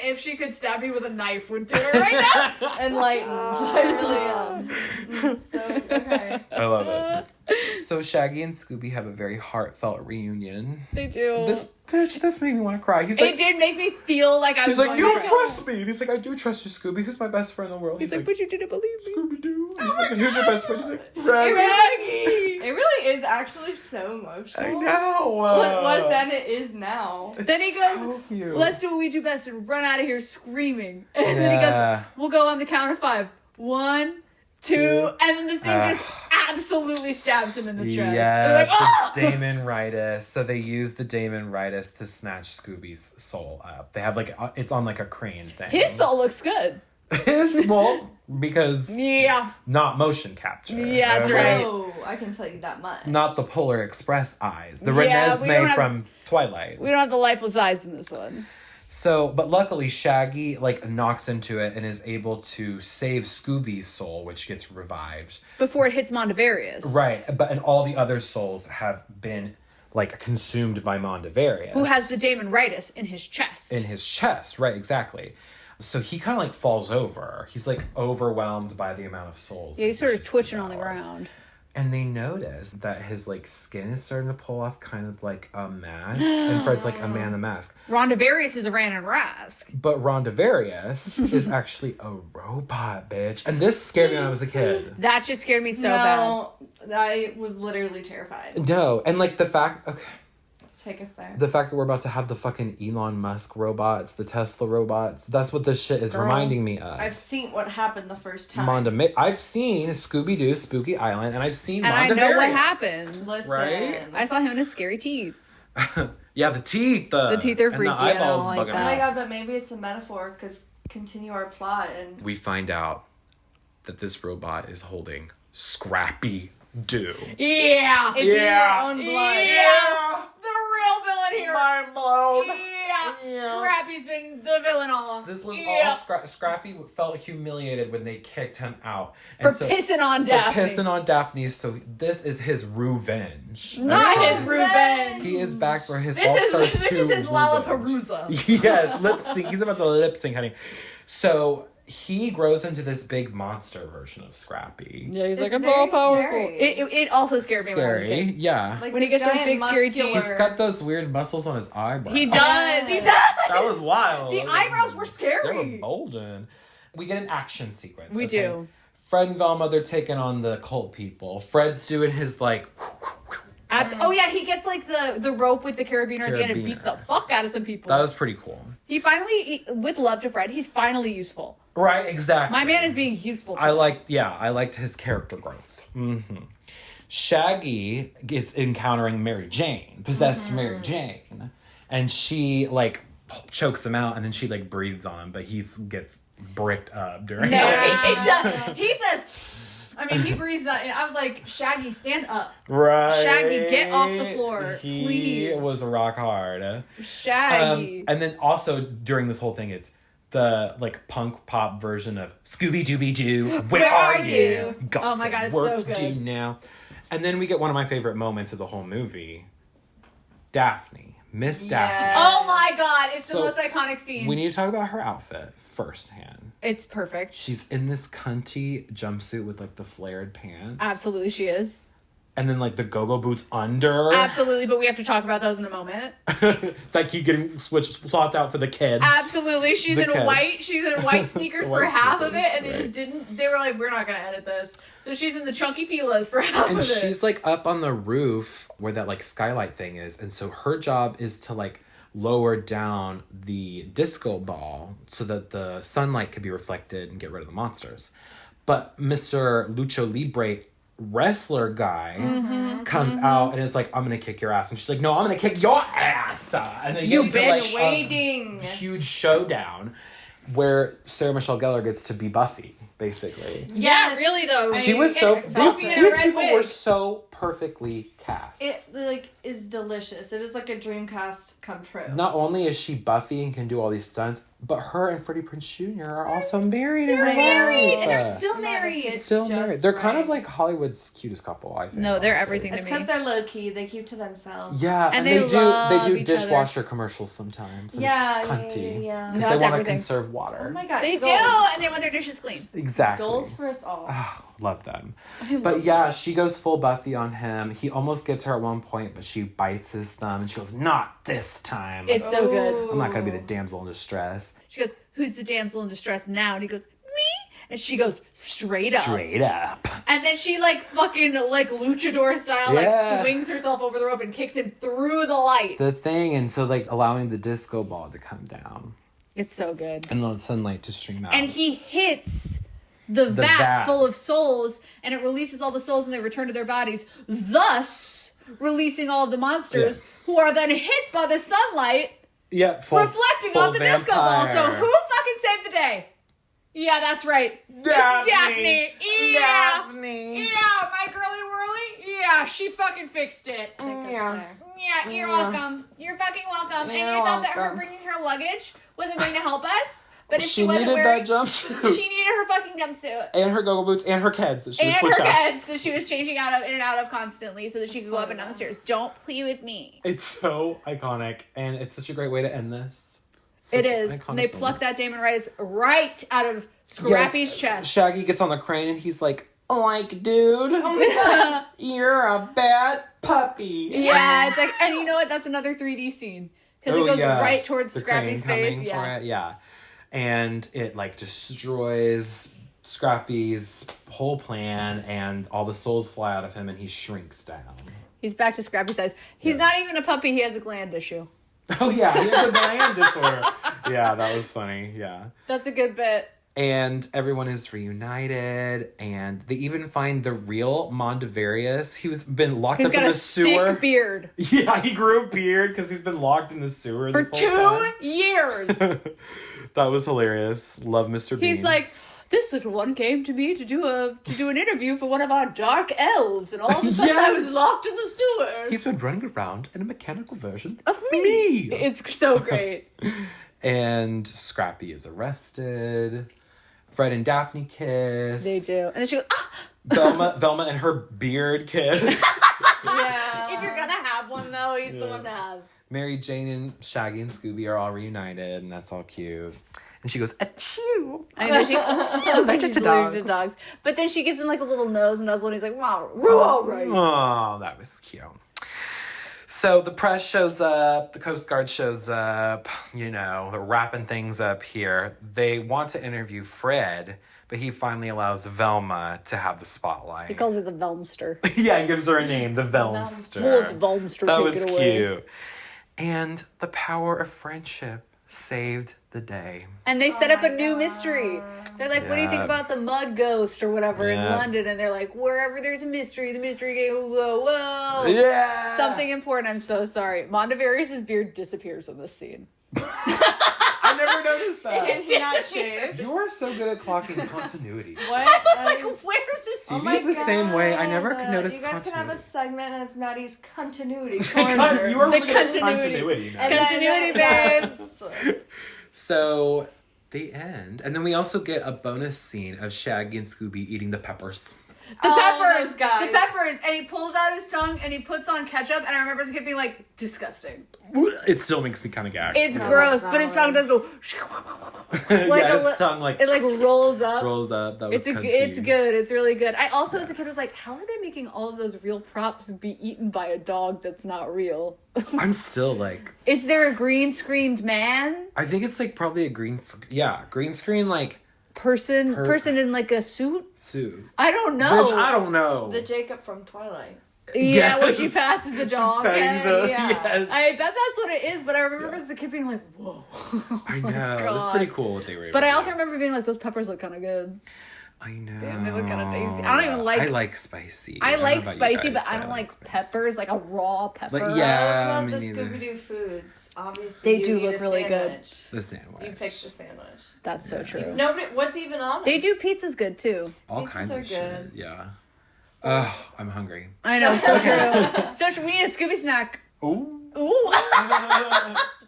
if she could stab me with a knife, would do it right now. Enlightened. I really am. So, okay. I love it. So Shaggy and Scooby have a very heartfelt reunion. They do. This made me want to cry. He's It like, did make me feel like I was he's like, going you to don't cry. trust me. And he's like, I do trust you, Scooby. Who's my best friend in the world? He's like, but you didn't believe me. Scooby-Doo. He's like, and who's your best friend? He's like, Raggy. Raggy. It really is actually so emotional. I know. What was then it is now. It's Then he goes, so cute. let's do what we do best and run out of here screaming. And then he goes, we'll go on the count of 5. 1, 2, and then the thing just absolutely stabs him in the chest. Yeah, And they're like, oh! the Damon-ritis. So they use the Damon-ritis to snatch Scooby's soul up. They have like, it's on like a crane thing. His soul looks good. His well, because Yeah. not motion capture. Yeah, that's right. Oh, I can tell you that much. Not the Polar Express eyes. The Yeah, we don't Renesmee have- from Twilight. We don't have the lifeless eyes in this one. So, but luckily Shaggy like knocks into it and is able to save Scooby's soul, which gets revived. Before it hits Mondavarius. Right, but and all the other souls have been like consumed by Mondavarius. Who has the Damon-ritis in his chest. in his chest, right, exactly. So he kind of like falls over. He's like overwhelmed by the amount of souls. Yeah, he's that sort of just twitching on the devour. ground. And they notice that his like skin is starting to pull off kind of like a mask. And Fred's like, a man in a mask. Rondavarius is a Random Rask. But Rondavarius is actually a robot, bitch. And this scared me when I was a kid. That shit scared me so bad. I was literally terrified. No, and like the fact, okay. Take us there. The fact that we're about to have the fucking Elon Musk robots, the Tesla robots, that's what this shit is reminding me of. I've seen what happened the first time. I've seen Scooby-Doo Spooky Island, and I've seen And I Mondavarius. know what happens. Listen. Right? I saw him and his scary teeth. Yeah, the teeth. The teeth are and freaky, the I don't eyeballs like bugging Oh that. my out. god, but maybe it's a metaphor, because continue our plot and... We find out that this robot is holding Scrappy CHOKEHOLD. Yeah. It'd be your own blood. Yeah. The real villain here. Mind blown. Yeah. Scrappy's been the villain all along. This was Yeah. all Scrappy felt humiliated when they kicked him out. For pissing on Daphne. For pissing on Daphne, so this is his revenge. Not his revenge. He is back for his This All-Stars 2 is his revenge. Lollapalooza. Yes, lip sync. He's about to lip sync, honey. So he grows into this big monster version of Scrappy. Yeah, he's It's like, I'm very all powerful. scary. It also scared me when I was a Scary, kid. yeah. Like When he this gets those giant big scary muscular- teeth. He's got those weird muscles on his eyebrows. He does. He does. That was wild. The eyebrows were They were scary. golden. We get an action sequence. We do. Fred and Velma, they're taking on the cult people. Fred's doing his like. Oh yeah, he gets like the rope with the carabiner at the end and beats the Carabiners. fuck out of some people. That was pretty cool. He finally, with love to Fred, he's finally useful. Right, exactly. My man is being useful to I him. liked his character growth. Shaggy gets encountering Mary Jane, possessed Mary Jane, and she like chokes him out, and then she like breathes on him, but he gets bricked up during. No, he does. He says, I mean, he breathes on it. I was like, Shaggy, stand up. Right. Shaggy, get off the floor, He please. was rock hard. Shaggy. And then also during this whole thing, it's the like punk pop version of Scooby-Doo. Where are you? Got Oh my some God, it's work so to do good. now. And then we get one of my favorite moments of the whole movie. Daphne. Miss Daphne. Oh my God, it's So, the most iconic scene. We need to talk about her outfit firsthand. It's perfect. She's in this cunty jumpsuit with like the flared pants. Absolutely, she is. And then like the go-go boots under. Absolutely, but we have to talk about those in a moment. That keep getting swapped out for the kids. Absolutely, she's The in kids. white. She's in white sneakers for White half of it, sneakers, and they right. just didn't. They were like, "We're not gonna edit this," so she's in the chunky filas for half And of it. she's like up on the roof where that like skylight thing is, and so her job is to like lower down the disco ball so that the sunlight could be reflected and get rid of the monsters. But Mr. Lucha Libre wrestler guy comes out and is like, I'm gonna kick your ass. And she's like, no, I'm gonna kick your ass. And then You get into, bitch, like, waiting. a huge showdown where Sarah Michelle Gellar gets to be Buffy, basically. yeah, really though. She was so Buffy in a these red people wig. were so perfectly cast. It like is delicious. It is like a Dreamcast come true. Not only is she Buffy and can do all these stunts, but her and Freddie Prinze Jr. are also married. They're in real married, life. and they're still married. It's Still just married. They're kind of right. like Hollywood's cutest couple, I think. No, they're honestly. everything It's to me. because they're low key. They keep to themselves. Yeah, And and they love they do each other. dishwasher commercials sometimes. And Yeah, it's cunty. yeah. Because No, they it's want to everything. conserve water. Oh my god. They do, goals. and they want their dishes clean. Exactly. Goals for us all. Oh, love them. But yeah, she goes full Buffy on him. He almost gets her at one point, but she bites his thumb and she goes, "Not this time." It's so good. I'm not gonna be the damsel in distress. She goes, "Who's the damsel in distress now?" And he goes, "Me." And she goes, "Straight up." Straight up. And then she like fucking like luchador style Yeah. like swings herself over the rope and kicks him through the light. The thing, and so like allowing the disco ball to come down It's so good. and the sunlight to stream out. And he hits the vat, vat. full of souls, and it releases all the souls and they return to their bodies, thus releasing all of the monsters who are then hit by the sunlight yeah, full, reflecting full on the disco ball. So vampire. who fucking saved the day? Yeah, that's right. It's Daphne. Yeah. Daphne. Yeah, my girly whirly. Yeah, she fucking fixed it. Yeah. Yeah, you're welcome. You're fucking welcome. And you thought that her bringing her luggage wasn't going to help us? But if she wasn't needed wearing... that jumpsuit. She needed her fucking jumpsuit. And her go-go boots and her Keds that she would And switch her out. heads that she was changing out of in and out of constantly so that she could go up and down the stairs. Don't play with me. It's so iconic, and it's such a great way to end this. It Such an is. iconic And they moment. pluck that Damon right out of Scrappy's Yes, chest. Shaggy gets on the crane and he's like, "Like, dude, you're a bad puppy." Yeah, it's like, and you know what? That's another 3D scene because it goes right towards The Scrappy's crane face. coming Yeah, for it, yeah, and it like destroys Scrappy's whole plan, and all the souls fly out of him, and he shrinks down. he's back to Scrappy size. He's not even a puppy. He has a gland issue. Oh yeah, he has a gland disorder. Yeah, that was funny. Yeah. That's a good bit. And everyone is reunited, and they even find the real Mondavarius. He's been locked He's up got in a the sewer. sick beard Yeah, he grew a beard because he's been locked in the sewer for this whole 2 years. time. That was hilarious. Love Mr. Bean. He's like, this little one came to me to do an interview for one of our dark elves, and all of a sudden I was locked in the sewers. He's been running around in a mechanical version of me. It's so great. And Scrappy is arrested. Fred and Daphne kiss. They do. And then she goes, Velma and her beard kiss. Yeah. If you're gonna have one, though, he's the one to have. Mary Jane and Shaggy and Scooby are all reunited, and that's all cute. And she goes, achoo. I know, she's allergic to dogs. But then she gives him like a little nose nuzzle, and he's like, wow, we're all right. Oh, that was cute. So the press shows up, the Coast Guard shows up, you know, they're wrapping things up here. They want to interview Fred, but he finally allows Velma to have the spotlight. He calls her the Velmster. Yeah, he gives her a name, the Velmster. Well, the Velmster, that take was it away. Cute. And the power of friendship saved the day. And they set up a new mystery. They're like, what do you think about the mud ghost or whatever in London? And they're like, wherever there's a mystery, the mystery goes, whoa, whoa. Yeah. Something important. I'm so sorry. Mondavarius' beard disappears in this scene. I never noticed that. Can he not shave? You are so good at clocking continuity. What? I was like, where's this? Stevie's the same way. I never could notice You guys continuity. can have a segment and it's Maddie's continuity corner. You are really good at continuity. continuity now. And Continuity, then, babes. So they end, and then we also get a bonus scene of Shaggy and Scooby eating the peppers. The peppers, those guys. the peppers, and he pulls out his tongue and he puts on ketchup, and I remember as a kid being like, disgusting. It still makes me kind of gag. It's gross, but his tongue does go like yeah, his tongue like it like rolls up. rolls up. That was It's good. It's really good. I also as a kid was like, how are they making all of those real props be eaten by a dog that's not real? I'm still like. Is there a green screened man? I think it's like probably a green screen like Person in like a suit? suit. I don't know. Which I don't know. the Jacob from Twilight. Yeah, when she Yes. passes the She's dog. petting the- yes. I bet that's what it is, but I remember as a kid being like, whoa. I know. That's God. pretty cool what they were able But to I do. also remember being like, those peppers look kind of good. I know. Damn, they look kind of tasty. I don't even like. I like spicy. I don't know like about you spicy, guys, but I don't like spicy. peppers, like a raw pepper. But yeah, I me love the neither. Scooby-Doo foods. Obviously, They you do eat look a really good. sandwich. The sandwich. You picked the sandwich. That's so true. Nobody. What's even on it? They do pizza's good too. All Pizzas kinds are of shit. good. Yeah. Oh, I'm hungry. I know, so true. So true. We need a Scooby snack. Ooh. Ooh.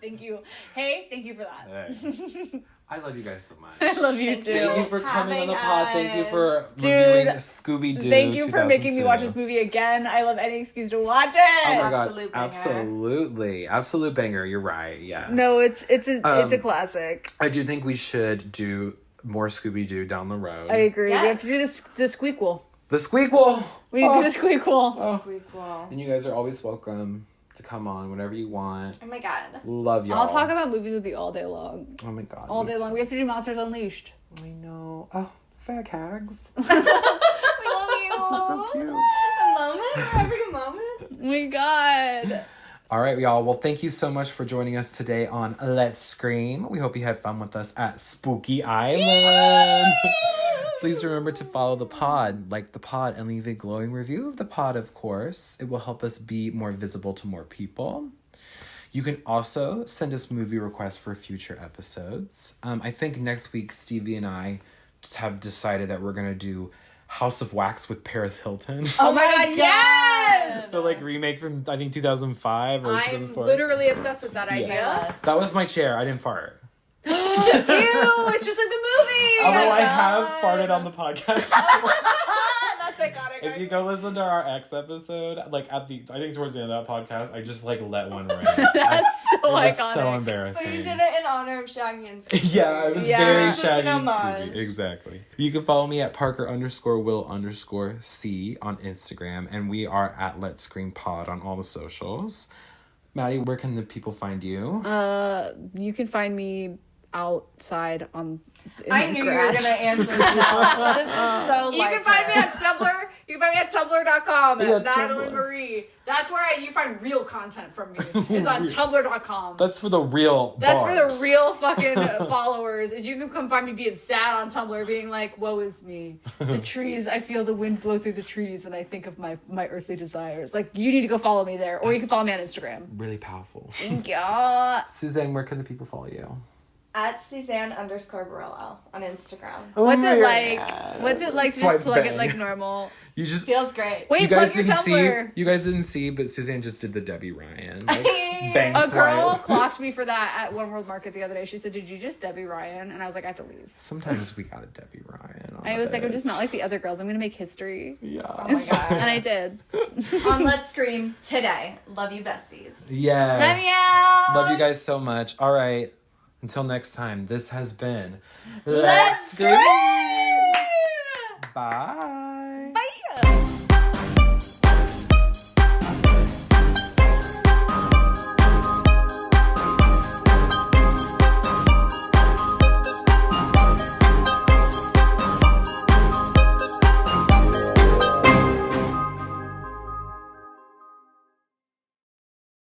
Thank you. Hey, thank you for that. I love you guys so much. I love you too. Thank you for coming on the pod. Thank you for Dude, reviewing Scooby-Doo. Thank you for making me watch this 2002. movie again. I love any excuse to watch it. Oh my god, Absolute banger. absolutely, absolute banger. You're right. Yes. No, it's a classic. I do think we should do more Scooby-Doo down the road. I agree. Yes. We have to do the squeakquel. The Squeakquel. We need to do the squeakquel. Squeak wall. And you guys are always welcome to come on whenever you want. Oh my god. Love y'all. I'll talk about movies with you all day long. Oh my god. All me day too. long. We have to do Monsters Unleashed. I know. Oh, fag hags. We love you. This is so cute. A moment? Every moment? Oh my god. All right, y'all. Well, thank you so much for joining us today on Let's Scream. We hope you had fun with us at Spooky Island. Please remember to follow the pod, like the pod, and leave a glowing review of the pod, of course. It will help us be more visible to more people. You can also send us movie requests for future episodes. I think next week, Stevie and I have decided that we're going to do House of Wax with Paris Hilton. Oh my god, yes! The remake from, I think, 2005 or I'm 2004. literally obsessed with that idea. Yes. That was my chair. I didn't fart. Ew, it's just like the movie. Although I God. have farted on the podcast. That's iconic. If you go listen to our X episode, I think towards the end of that podcast, I just let one rip. That's so It was iconic. so But embarrassing. you did it in honor of Shaggy and Scooby. Yeah, it was Yeah. very It's just an Shaggy and homage. Scooby. Exactly. You can follow me at Parker_Will_C on Instagram, and we are at Let's Scream Pod on all the socials. Maddie, where can the people find you? You can find me outside on I knew you were going to answer that. This is so You can find me at Tumblr. You can find me at tumblr.com Yeah, at Natalie Tumblr. Marie. That's where you find real content from me. Is on tumblr.com. That's for the real That's for barbs. the real fucking followers. Is you can come find me being sad on Tumblr, being like, "Woe is me." The trees. I feel the wind blow through the trees, and I think of my earthly desires. Like, you need to go follow me there, or you can follow me on Instagram. Really powerful. Thank you. Suzanne, where can the people follow you? At Suzanne_Barillo on Instagram. Oh What's my it like? God. What's it like to Swipes just plug bang. it like normal? You just Feels great. Wait, you guys plug your didn't Tumblr. see. You guys didn't see, but Suzanne just did the Debbie Ryan like Hey. bang A swipe. girl clocked me for that at One World Market the other day. She said, "Did you just Debbie Ryan?" And I was like, "I have to leave." Sometimes we got a Debbie Ryan. I was like, "I'm just not like the other girls. I'm gonna make history." Yeah. Oh my god. And I did. On Let's Scream today. Love you, besties. Yes. Love you. Love you guys so much. All right. Until next time, this has been Let's Scream! Bye.